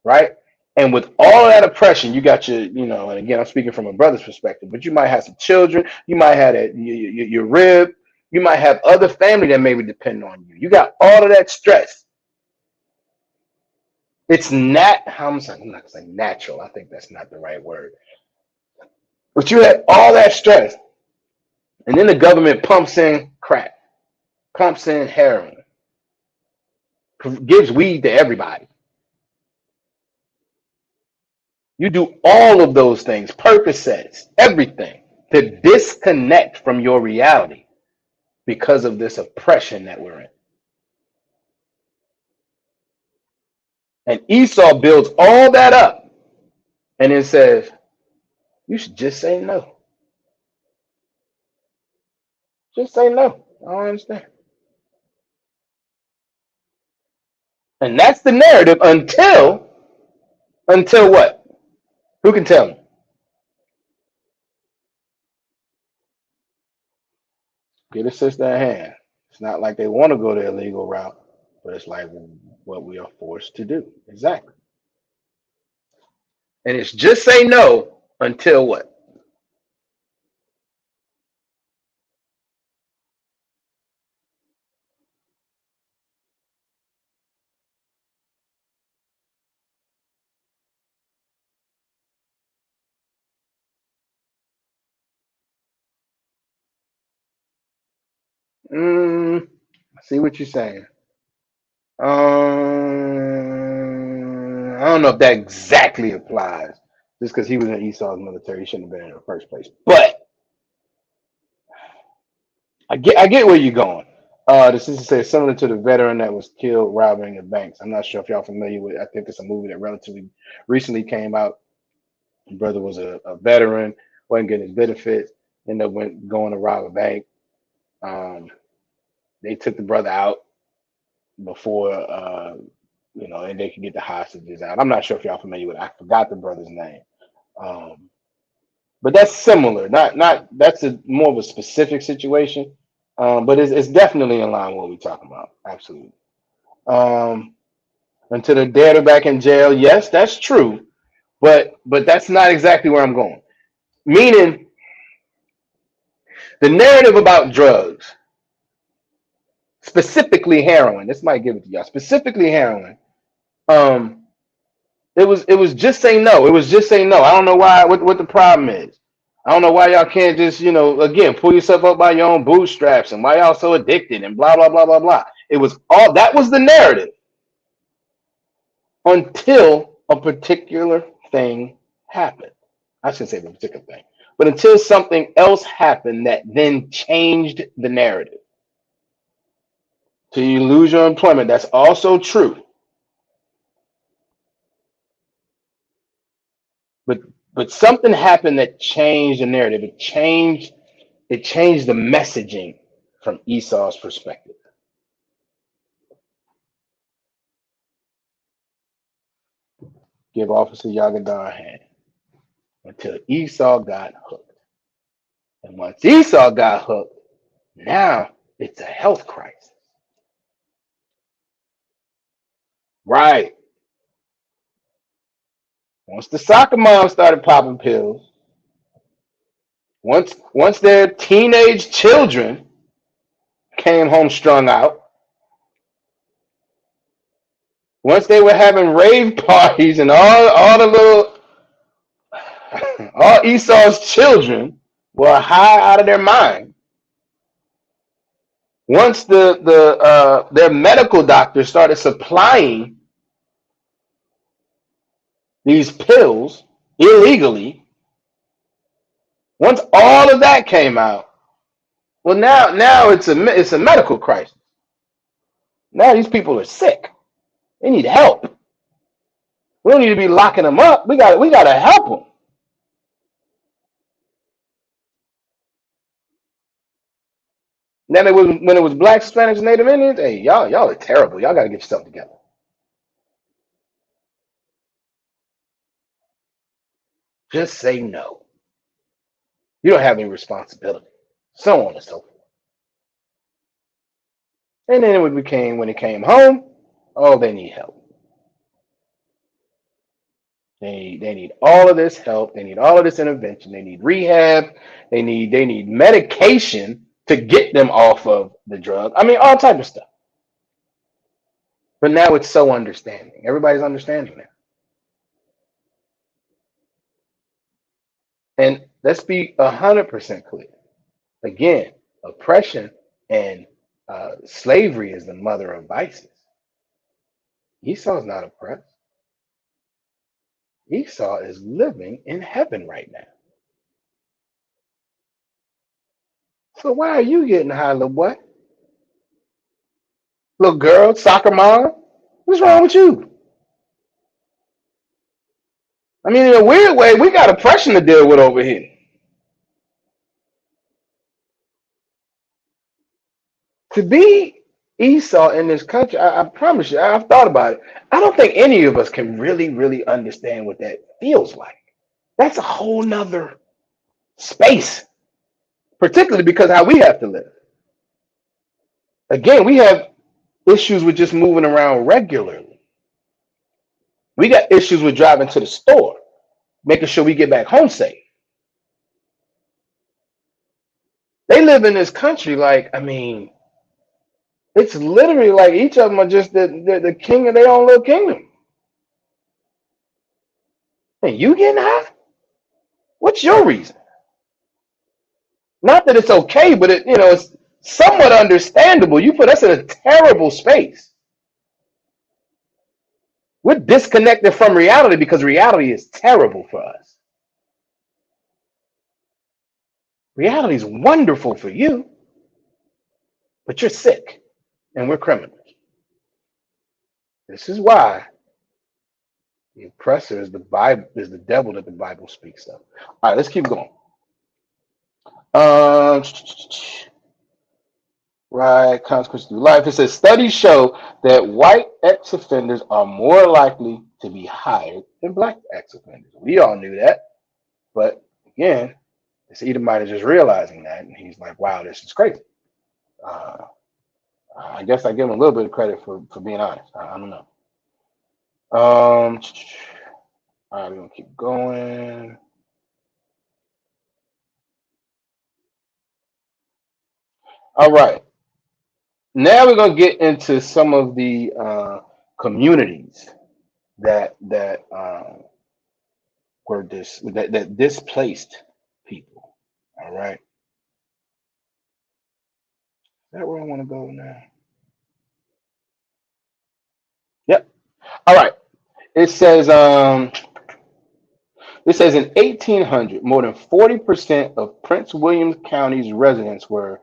Speaker 1: right? And with all of that oppression, you got and again, I'm speaking from a brother's perspective, but you might have some children, you might have your rib, you might have other family that maybe depend on you. You got all of that stress. It's I'm not gonna say natural. I think that's not the right word. But you had all that stress, and then the government pumps in crack, pumps in heroin, gives weed to everybody. You do all of those things, Percocets, everything, to disconnect from your reality because of this oppression that we're in. And Esau builds all that up and then says, you should just say no. Just say no. I don't understand. And that's the narrative until what? Who can tell me? Get a sister in hand. It's not like they want to go the illegal route, but it's like what we are forced to do. Exactly. And it's just say no until what? Mm, I see what you're saying. I don't know if that exactly applies. Just because he was in Esau's military, he shouldn't have been in the first place. But I get where you're going. The sister says similar to the veteran that was killed robbing the banks. I'm not sure if y'all familiar with. I think it's a movie that relatively recently came out. The brother was a veteran, wasn't getting his benefits, ended up going to rob a bank. Um, they took the brother out before and they could get the hostages out. I'm not sure if y'all familiar with it. I forgot the brother's name. Um, but that's similar. Not that's a more of a specific situation. But it's definitely in line with what we're talking about. Absolutely. Um, until the dead are back in jail. Yes, that's true. But that's not exactly where I'm going. Meaning the narrative about drugs, specifically heroin. This might give it to y'all. Specifically heroin. Um, it was just say no. It was just say no. I don't know why. What the problem is? I don't know why y'all can't just again pull yourself up by your own bootstraps and why y'all so addicted and blah blah blah blah blah. It was all that was the narrative until a particular thing happened. I shouldn't say a particular thing, but until something else happened that then changed the narrative. So you lose your employment. That's also true. But but something happened that changed the narrative. It changed the messaging from Esau's perspective. Give Officer Yagadan a hand until Esau got hooked. And once Esau got hooked, now it's a health crisis. Right. Once the soccer mom started popping pills, once their teenage children came home strung out, once they were having rave parties and all the little all Esau's children were high out of their mind. Once their medical doctor started supplying these pills illegally, once all of that came out, well now it's a medical crisis. Now these people are sick. They need help. We don't need to be locking them up. We got to help them. Then when it was blacks, Spanish, and Native Indians. Hey, y'all are terrible. Y'all got to get yourself together. Just say no. You don't have any responsibility. So on and so forth. And then when it came home, oh, they need help. They need all of this help. They need all of this intervention. They need rehab. They need medication to get them off of the drug. I mean, all type of stuff. But now it's so understanding. Everybody's understanding now. And let's be 100% clear. Again, oppression and slavery is the mother of vices. Esau's not oppressed. Esau is living in heaven right now. So why are you getting high, little boy? Little girl, soccer mom? What's wrong with you? I mean, in a weird way, we got oppression to deal with over here. To be Esau in this country, I promise you, I've thought about it. I don't think any of us can really, really understand what that feels like. That's a whole nother space, particularly because how we have to live. Again, we have issues with just moving around regularly. We got issues with driving to the store. making sure we get back home safe. They live in this country like, I mean, it's literally like each of them are just the king of their own little kingdom. And you getting high? What's your reason? Not that it's okay, but it's somewhat understandable. You put us in a terrible space. We're disconnected from reality because reality is terrible for us. Reality is wonderful for you, but you're sick and we're criminals. This is why the oppressor is the Bible, is the devil that the Bible speaks of. All right, let's keep going. Um, right, consequences through life. It says studies show that white ex-offenders are more likely to be hired than black ex-offenders. We all knew that, but again, this Edomite is just realizing that, and he's like, "Wow, this is crazy." Uh, I guess I give him a little bit of credit for being honest. I don't know. All right, we're gonna keep going. All right, now we're gonna get into some of the communities that were that displaced people. All right, is that where I want to go now? Yep. All right. It says in 1800, more than 40% of Prince William County's residents were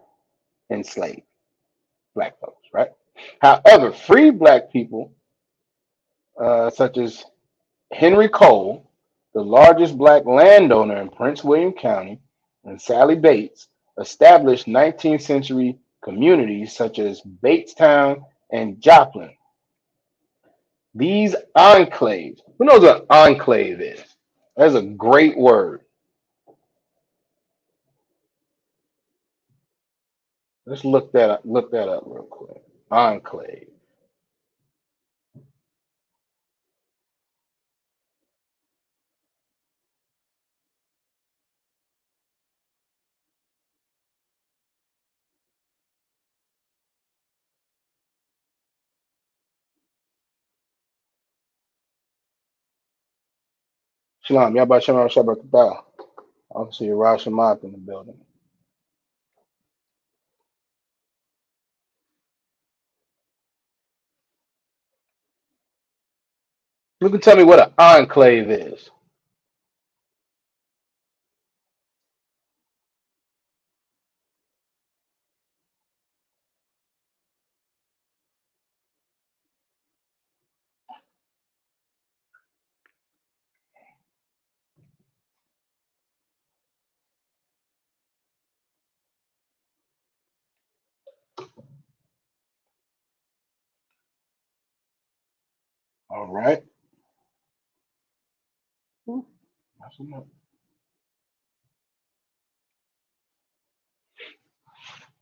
Speaker 1: enslaved, black folks, right? However, free black people, such as Henry Cole, the largest black landowner in Prince William County, and Sally Bates, established 19th century communities such as Batestown and Joplin. These enclaves, who knows what an enclave is? That's a great word. Let's look that up real quick. Enclave. Shalom. Yabba Shalom Shabbat. Obviously, Rosh Hashanah in the building. You can tell me what an enclave is. All right.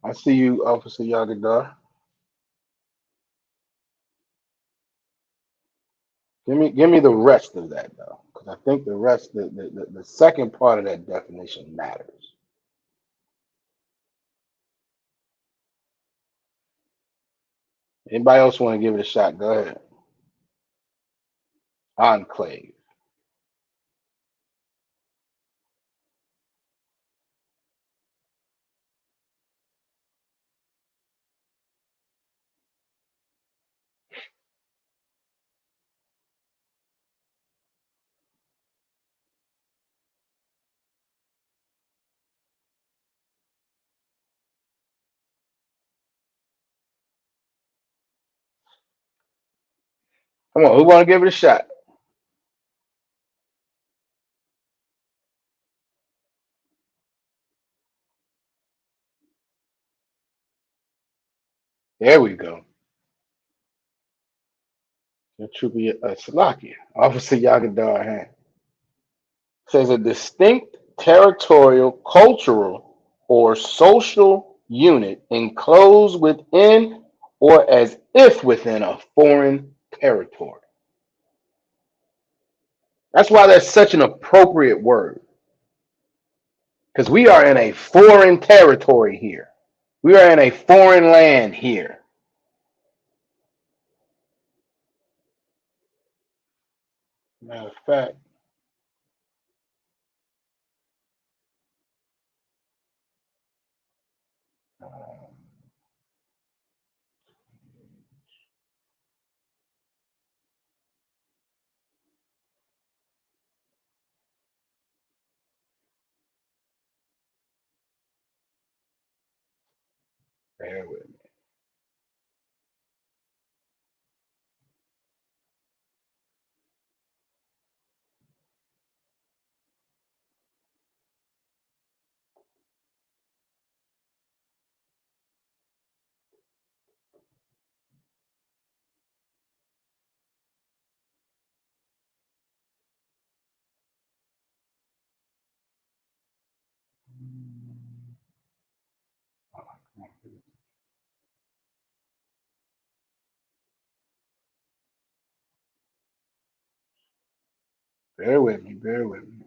Speaker 1: I see you, Officer Yagadar. Give me the rest of that though, because I think the rest, the second part of that definition matters. Anybody else want to give it a shot? Go ahead. Enclave. Come on, who want to give it a shot? There we go. It should be Salakia. Officer Yagadar says a distinct territorial, cultural, or social unit enclosed within or as if within a foreign territory. That's why that's such an appropriate word, because we are in a foreign territory here. We are in a foreign land here. Matter of fact, bear with me. Bear with me. Bear with me.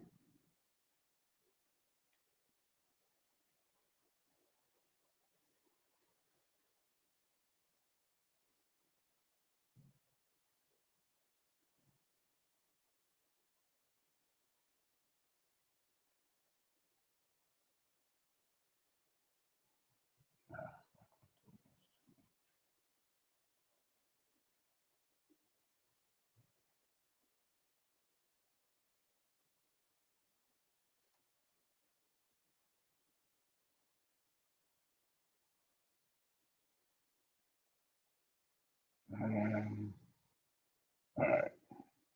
Speaker 1: All right,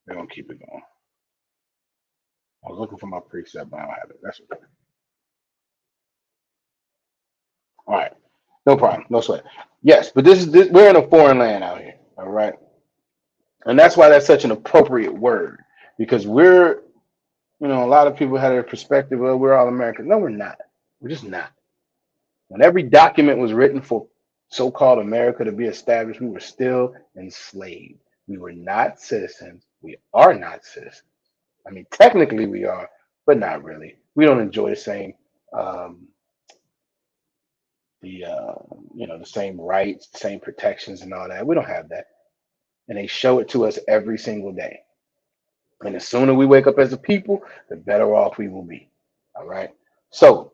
Speaker 1: we're gonna keep it going. I was looking for my preset, but I don't have it. That's okay. All right, no problem, no sweat. Yes, but this we're in a foreign land out here. All right, and that's why that's such an appropriate word, because we're, a lot of people had a perspective, well, we're all Americans. No, we're not. We're just not. When every document was written for so-called America to be established, we were still enslaved. We were not citizens. We are not citizens. I mean, technically we are, but not really. We don't enjoy um, the the same rights, the same protections, and all that. We don't have that, and they show it to us every single day. And the sooner we wake up as a people, the better off we will be. All right. So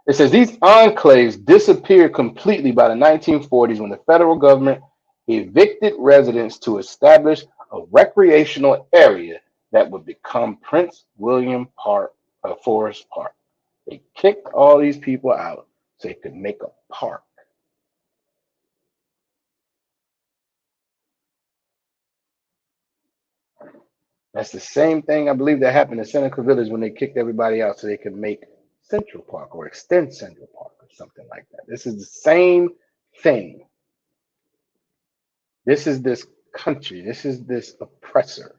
Speaker 1: it says these enclaves disappeared completely by the 1940s when the federal government evicted residents to establish a recreational area that would become Prince William Park, Forest Park. They kicked all these people out so they could make a park. That's the same thing I believe that happened in Seneca Village when they kicked everybody out so they could make Central Park or extend Central Park or something like that. This is the same thing. This is this country. This is this oppressor.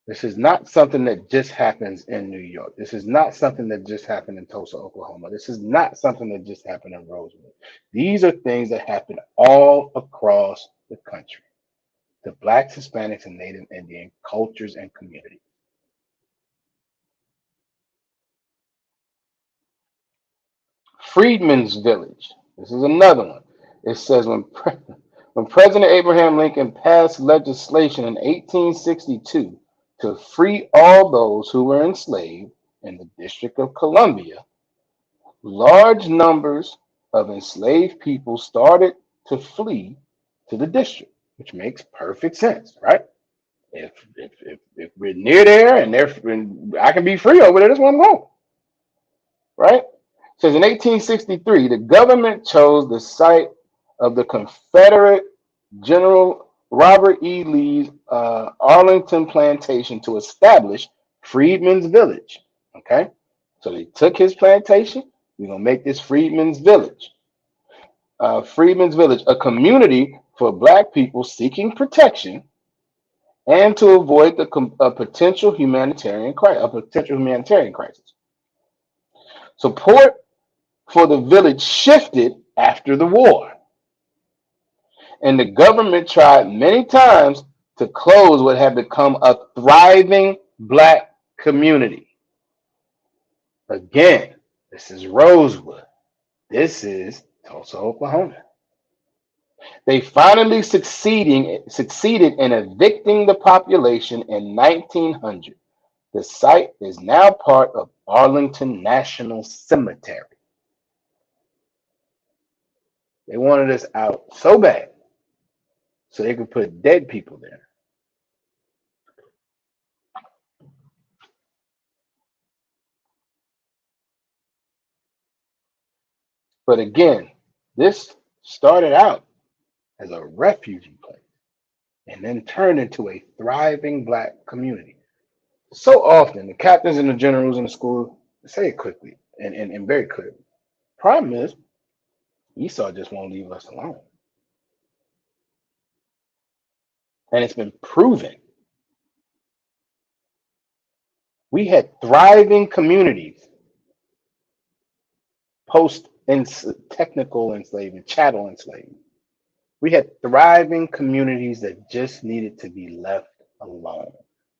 Speaker 1: This is not something that just happens in New York. This is not something that just happened in Tulsa, Oklahoma. This is not something that just happened in Rosewood. These are things that happen all across the country. The Blacks, Hispanics, and Native Indian cultures and communities. Freedmen's Village. This is another one. It says when President Abraham Lincoln passed legislation in 1862 to free all those who were enslaved in the District of Columbia, large numbers of enslaved people started to flee to the district, which makes perfect sense, right? If we're near there and I can be free over there, that's where I'm going, right? It says in 1863, the government chose the site of the Confederate General Robert E. Lee's Arlington plantation to establish Freedmen's Village. Okay, so they took his plantation. We're gonna make this Freedmen's Village. Freedmen's Village, a community for Black people seeking protection and to avoid a potential humanitarian crisis. Support for the village shifted after the war, and the government tried many times to close what had become a thriving black community. Again, this is Rosewood. This is Tulsa, Oklahoma. They finally succeeded in evicting the population in 1900. The site is now part of Arlington National Cemetery. They wanted us out so bad so they could put dead people there. But again, this started out as a refugee place and then turned into a thriving black community. So often, the captains and the generals in the school say it quickly and very clearly. Problem is, Esau just won't leave us alone. And it's been proven. We had thriving communities post technical enslavement, chattel enslavement. We had thriving communities that just needed to be left alone.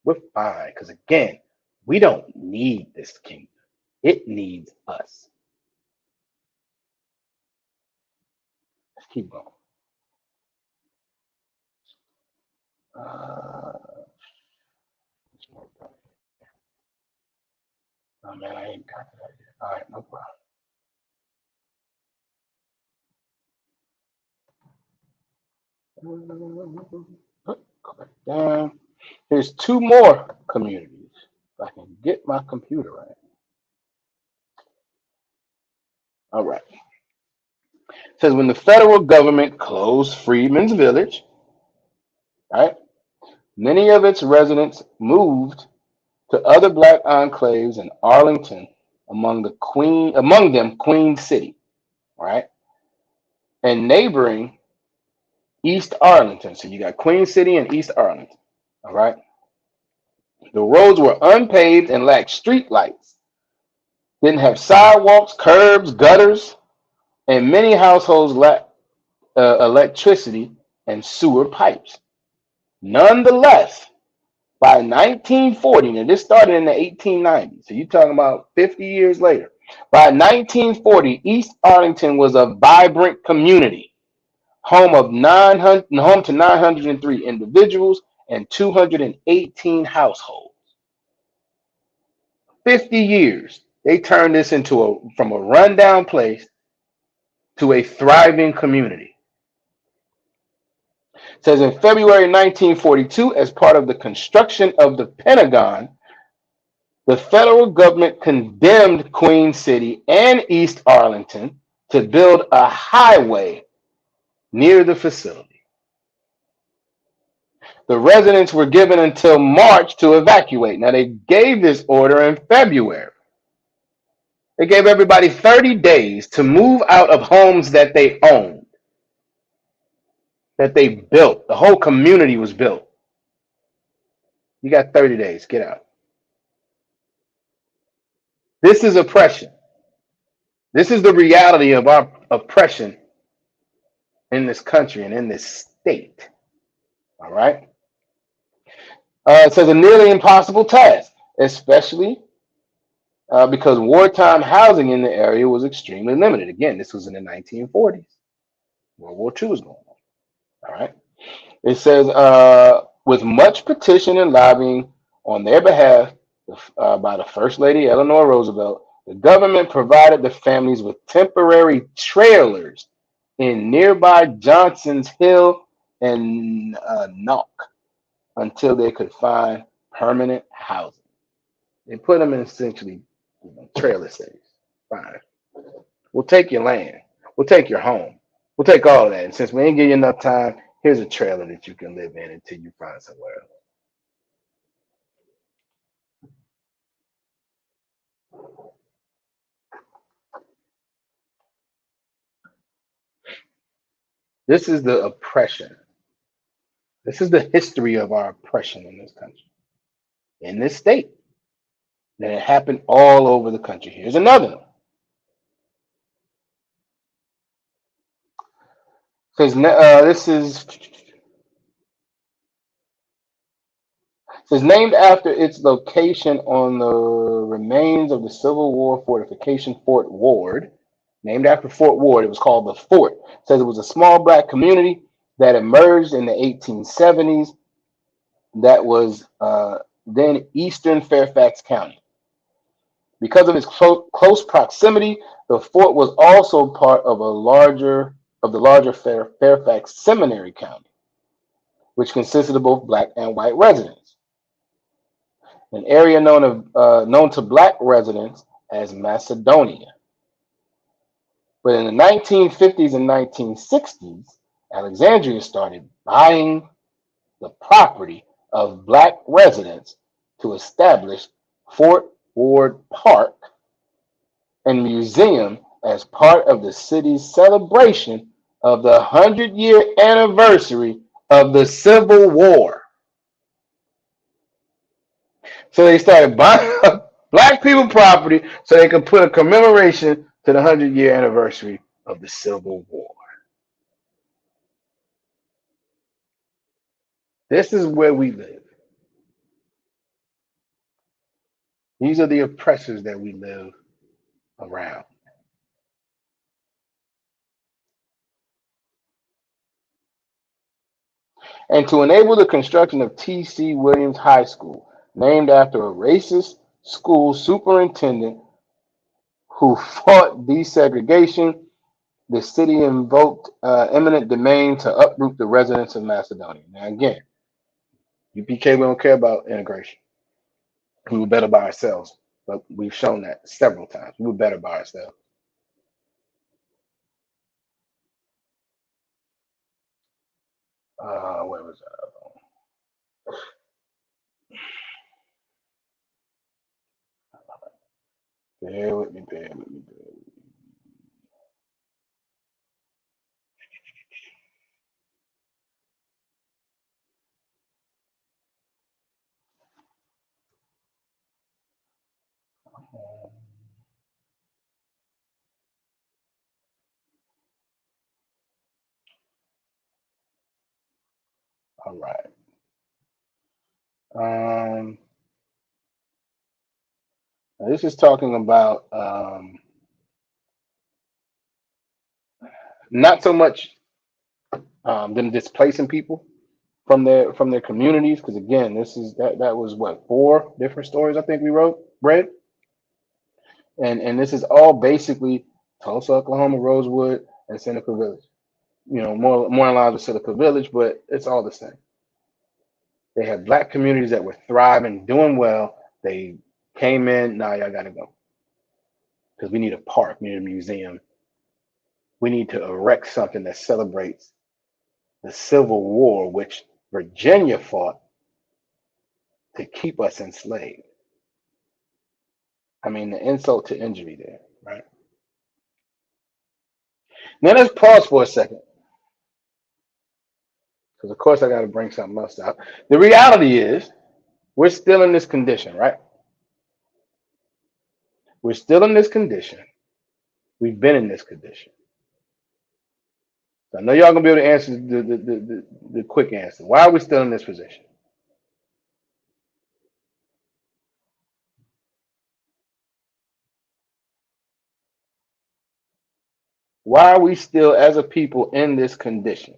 Speaker 1: We're fine because, again, we don't need this kingdom, it needs us. Let's keep going. Oh man, I ain't got that yet. All right, no problem. Go back down. There's two more communities. If I can get my computer right. All right. It says when the federal government closed Freedmen's Village, right, many of its residents moved to other black enclaves in Arlington, among them Queen City, right, and neighboring East Arlington. So you got Queen City and East Arlington. All right. The roads were unpaved and lacked street lights. Didn't have sidewalks, curbs, gutters, and many households lacked electricity and sewer pipes. Nonetheless, by 1940, now this started in the 1890s, so you're talking about 50 years later. By 1940, East Arlington was a vibrant community, home to 903 individuals and 218 households. 50 years, they turned this from a rundown place to a thriving community. It says in February 1942, as part of the construction of the Pentagon, the federal government condemned Queen City and East Arlington to build a highway near the facility. The residents were given until March to evacuate. Now, they gave this order in February. They gave everybody 30 days to move out of homes that they owned, that they built. The whole community was built. You got 30 days. Get out. This is oppression. This is the reality of our oppression in this country and in this state. All right. It says a nearly impossible task, especially because wartime housing in the area was extremely limited. Again, this was in the 1940s. World War II was going on. All right. It says, with much petition and lobbying on their behalf by the First Lady Eleanor Roosevelt, the government provided the families with temporary trailers in nearby Johnson's Hill and Knock until they could find permanent housing. They put them in essentially trailer cities. Fine. We'll take your land. We'll take your home. We'll take all of that. And since we ain't give you enough time, here's a trailer that you can live in until you find somewhere else. This is the oppression. This is the history of our oppression in this country, in this state. And it happened all over the country. Here's another one. Because this is It's named after its location on the remains of the Civil War fortification Fort Ward. Named after Fort Ward, it was called the Fort. It says it was a small black community that emerged in the 1870s that was then eastern Fairfax County. Because of its close proximity, the fort was also part of the larger Fairfax Seminary County, which consisted of both black and white residents. An area known to black residents as Macedonia. But in the 1950s and 1960s, Alexandria started buying the property of black residents to establish Fort Ward Park and Museum as part of the city's celebration of the 100-year anniversary of the Civil War. So they started buying up black people property so they could put a commemoration to the 100-year anniversary of the Civil War. This is where we live. These are the oppressors that we live around. And to enable the construction of T.C. Williams High School, named after a racist school superintendent who fought desegregation, the city invoked eminent domain to uproot the residents of Macedonia. Now, again, UPK, we don't care about integration. We were better by ourselves, but we've shown that several times. We were better by ourselves. Where was that? Bear with me, bear with me, bear with me. All right. Um, this is talking about not so much them displacing people from their communities, because again, that was what, four different stories I think we read, and this is all basically Tulsa, Oklahoma, Rosewood, and Seneca Village. You know, more in line with Seneca Village, but it's all the same. They had black communities that were thriving, doing well. They came in, now y'all gotta go because we need a park, we need a museum, we need to erect something that celebrates the Civil War, which Virginia fought to keep us enslaved. I mean, the insult to injury there, right? Now let's pause for a second, because of course I got to bring something else out. The reality is, we're still in this condition, right? We're still in this condition. We've been in this condition. So I know y'all gonna be able to answer the quick answer. Why are we still in this position? Why are we still, as a people, in this condition?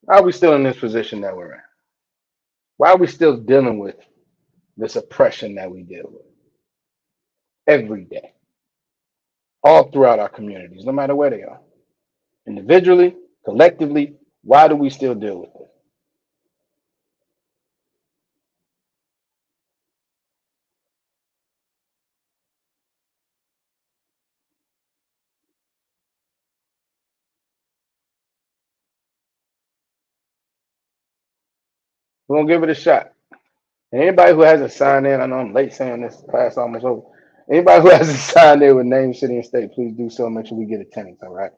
Speaker 1: Why are we still in this position that we're in? Why are we still dealing with this oppression that we deal with every day, all throughout our communities, no matter where they are? Individually, collectively, why do we still deal with this? We're gonna give it a shot. And anybody who hasn't signed in, I know I'm late saying this, class almost over. Anybody who hasn't signed in with name, city, and state, please do so. Make sure we get attendance, all right?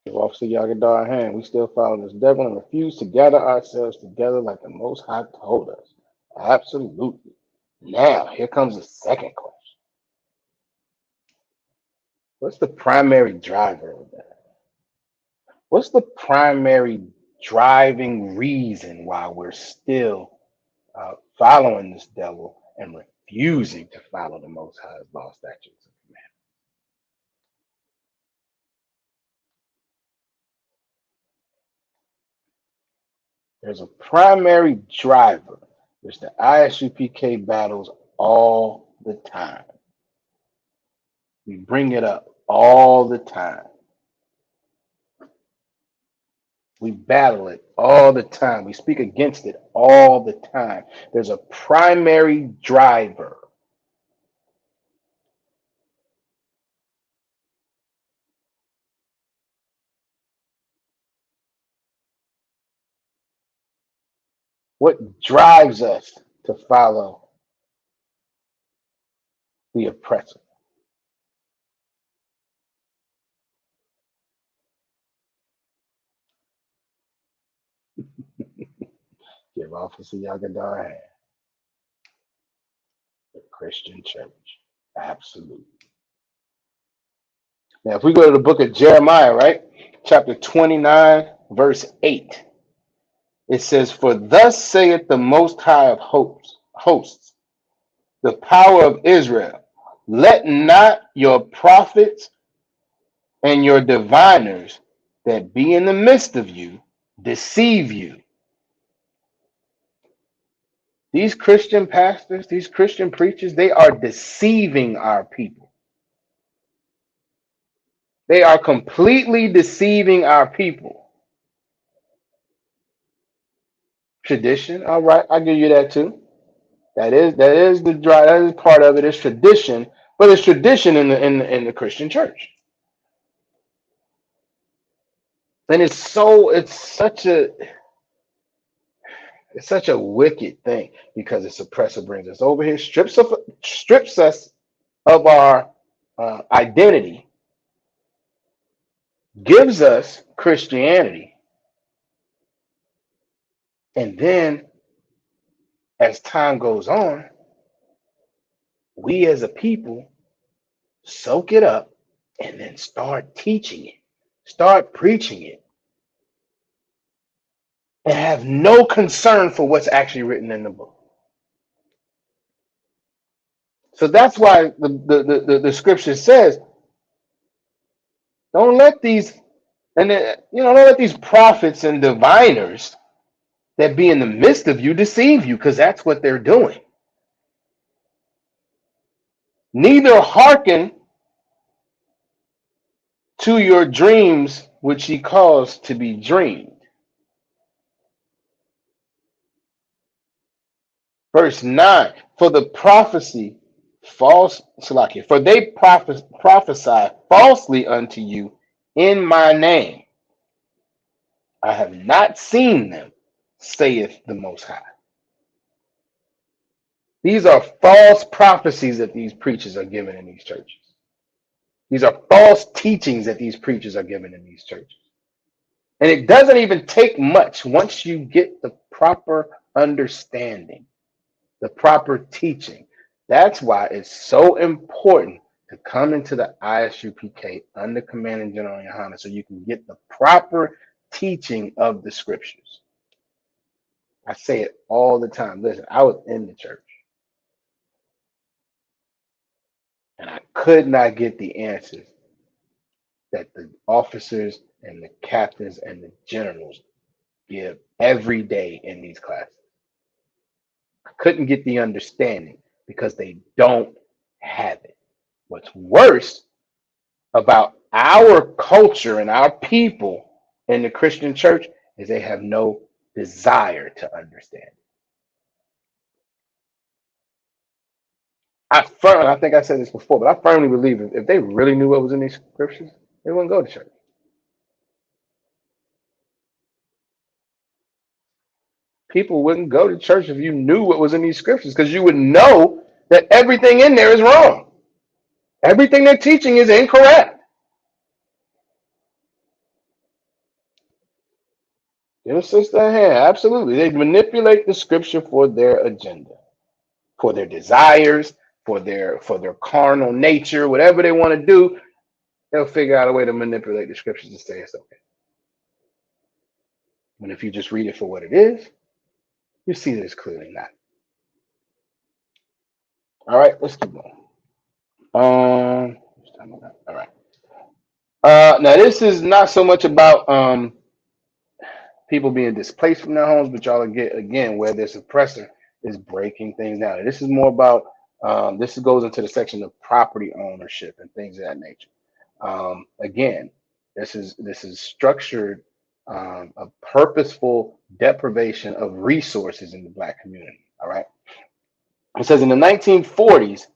Speaker 1: If Officer Yagadar hand, we still follow this devil and refuse to gather ourselves together like the Most High told us. Absolutely. Now, here comes the second question. What's the primary driver of that? What's the primary driving reason why we're still following this devil and refusing to follow the Most High's law, statutes, and commandments? There's a primary driver, which the ISUPK battles all the time. We bring it up all the time. We battle it all the time. We speak against it all the time. There's a primary driver. What drives us to follow the oppressor? Give Officer Yagadar a hand. The Christian church. Absolutely. Now, if we go to the book of Jeremiah, right? Chapter 29, verse 8. It says, "For thus saith the Most High of hosts, the power of Israel, let not your prophets and your diviners that be in the midst of you deceive you." These Christian pastors, these Christian preachers, they are deceiving our people. They are completely deceiving our people. Tradition, all right, I'll give you that too. That is the drive. That is part of it. It's tradition, but it's tradition in the Christian church, and it's such a wicked thing because its oppressor brings us over here, strips us of our identity, gives us Christianity, and then as time goes on, we as a people soak it up and then start teaching it, start preaching it, and have no concern for what's actually written in the book. So that's why the scripture says, don't let these don't let these prophets and diviners that be in the midst of you deceive you, because that's what they're doing. Neither hearken to your dreams which he caused to be dreamed. Verse 9, for the prophecy false, Salakia, for they prophesy falsely unto you in my name. I have not seen them, saith the Most High. These are false prophecies that these preachers are giving in these churches. These are false teachings that these preachers are giving in these churches. And it doesn't even take much once you get the proper understanding, the proper teaching. That's why it's so important to come into the ISUPK under Commanding General Yohana so you can get the proper teaching of the scriptures. I say it all the time. Listen, I was in the church and I could not get the answers that the officers and the captains and the generals give every day in these classes. I couldn't get the understanding because they don't have it. What's worse about our culture and our people in the Christian church is they have no desire to understand. I think I said this before, but I firmly believe if they really knew what was in these scriptures, they wouldn't go to church. people wouldn't go to church if you knew what was in these scriptures, because you would know that everything in there is wrong. Everything they're teaching is incorrect. Give a sister a hand. Absolutely. They manipulate the scripture for their agenda, for their desires, for their carnal nature, whatever they want to do, they'll figure out a way to manipulate the scriptures to say it's okay. And if you just read it for what it is, you see that it's clearly not. All right, let's keep going. All right. Now this is not so much about people being displaced from their homes, but y'all get again where this oppressor is breaking things down. This is more about this goes into the section of property ownership and things of that nature. Again, this is structured a purposeful deprivation of resources in the black community. All right. It says in the 1940s,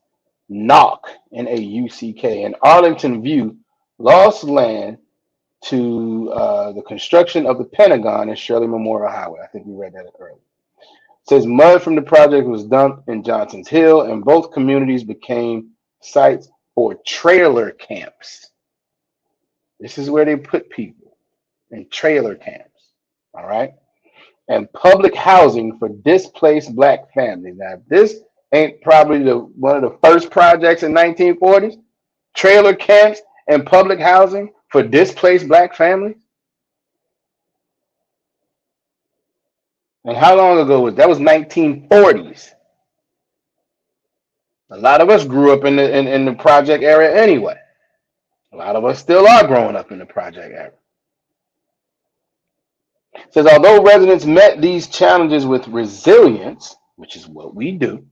Speaker 1: Knock, N-A-U-C-K, in Arlington View, lost land to the construction of the Pentagon and Shirley Memorial Highway. I think we read that earlier. It says mud from the project was dumped in Johnson's Hill, and both communities became sites for trailer camps. This is where they put people in trailer camps. All right. And public housing for displaced black families. Now, this ain't probably one of the first projects in 1940s. Trailer camps and public housing for displaced black families. And how long ago was that? That was 1940s. A lot of us grew up in the project era anyway. A lot of us still are growing up in the project era. It says although residents met these challenges with resilience, which is what we do,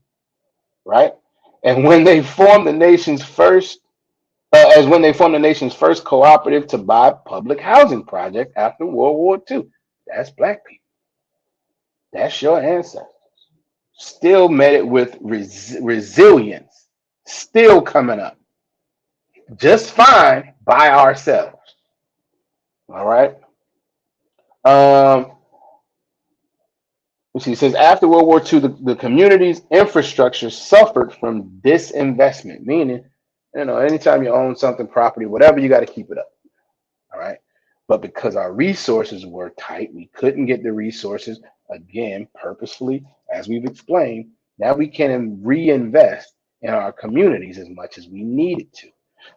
Speaker 1: right? And when they formed the nation's first, when they formed the nation's first cooperative to buy public housing project after World War II. That's black people. That's your ancestors. Still met it with resilience. Still coming up just fine by ourselves. All right. It says after World War II, the community's infrastructure suffered from disinvestment, meaning, anytime you own something, property, whatever, you got to keep it up. All right. But because our resources were tight, we couldn't get the resources again purposefully, as we've explained. Now we can reinvest in our communities as much as we needed to.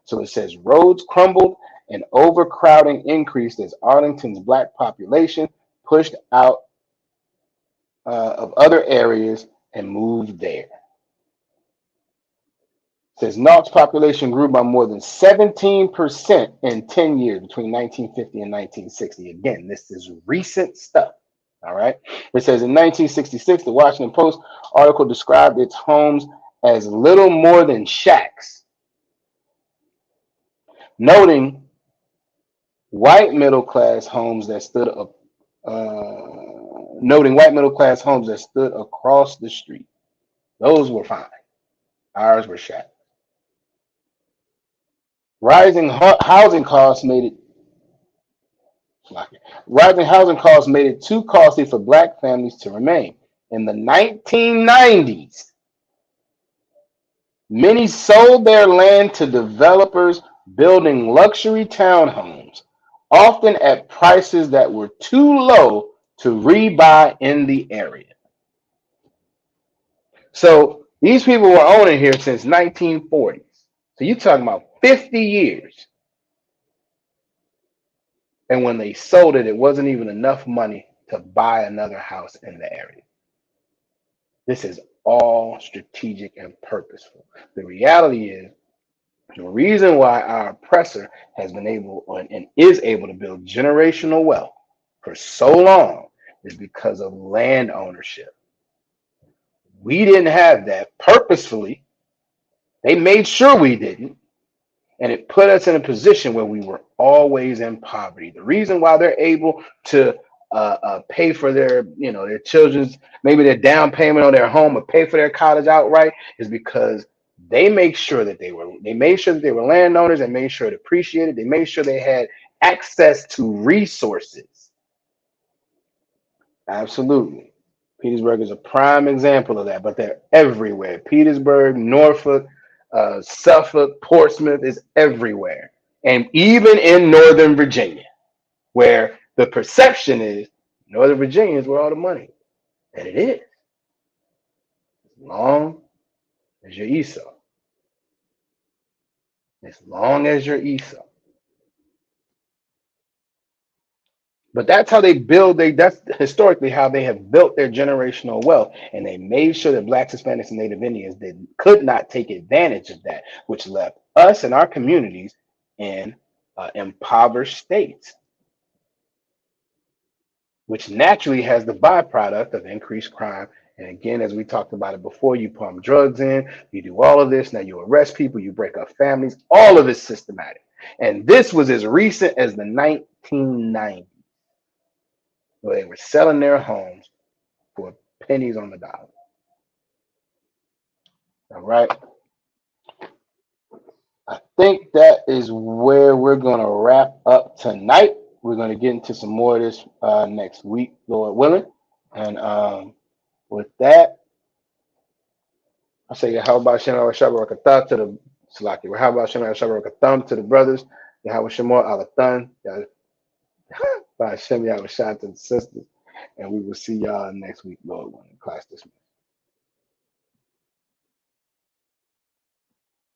Speaker 1: So it says roads crumbled and overcrowding increased as Arlington's black population pushed out of other areas and moved there. It says Knox's population grew by more than 17% in 10 years between 1950 and 1960. Again, this is recent stuff. All right. It says in 1966, the Washington Post article described its homes as little more than shacks, noting white middle class homes that stood across the street. Those were fine. Ours were shacks. Rising housing costs made it too costly for black families to remain. In the 1990s, many sold their land to developers building luxury townhomes, often at prices that were too low to rebuy in the area. So these people were owning here since 1940s. So you're talking about 50 years. And when they sold it, it wasn't even enough money to buy another house in the area. This is all strategic and purposeful. The reality is, the reason why our oppressor has been able and is able to build generational wealth for so long is because of land ownership. We didn't have that purposefully. They made sure we didn't. And it put us in a position where we were always in poverty. The reason why they're able to pay for their children's, maybe their down payment on their home or pay for their college outright is because they made sure that they were landowners and made sure it appreciated. They made sure they had access to resources. Absolutely. Petersburg is a prime example of that, but they're everywhere. Petersburg, Norfolk, Suffolk, Portsmouth is everywhere. And even in Northern Virginia, where the perception is Northern Virginia is where all the money is. And it is, as long as you're ESO. As long as you're ESO. But that's how they build. That's historically how they have built their generational wealth, and they made sure that Blacks, Hispanics, and Native Indians could not take advantage of that, which left us and our communities in impoverished states, which naturally has the byproduct of increased crime. And again, as we talked about it before, you pump drugs in, you do all of this. Now you arrest people, you break up families. All of it's systematic, and this was as recent as the 1990s, where they were selling their homes for pennies on the dollar. All right. I think that is where we're going to wrap up tonight. We're going to get into some more of this next week, Lord willing. And with that, I say, how about Shema Shabbat to the Salaki? How about Shema Shabbat to the brothers? Yahweh Shemor Alathan, by Shem Yahweh Shah to the sisters. And we will see y'all next week, Lord willing. Class dismissed.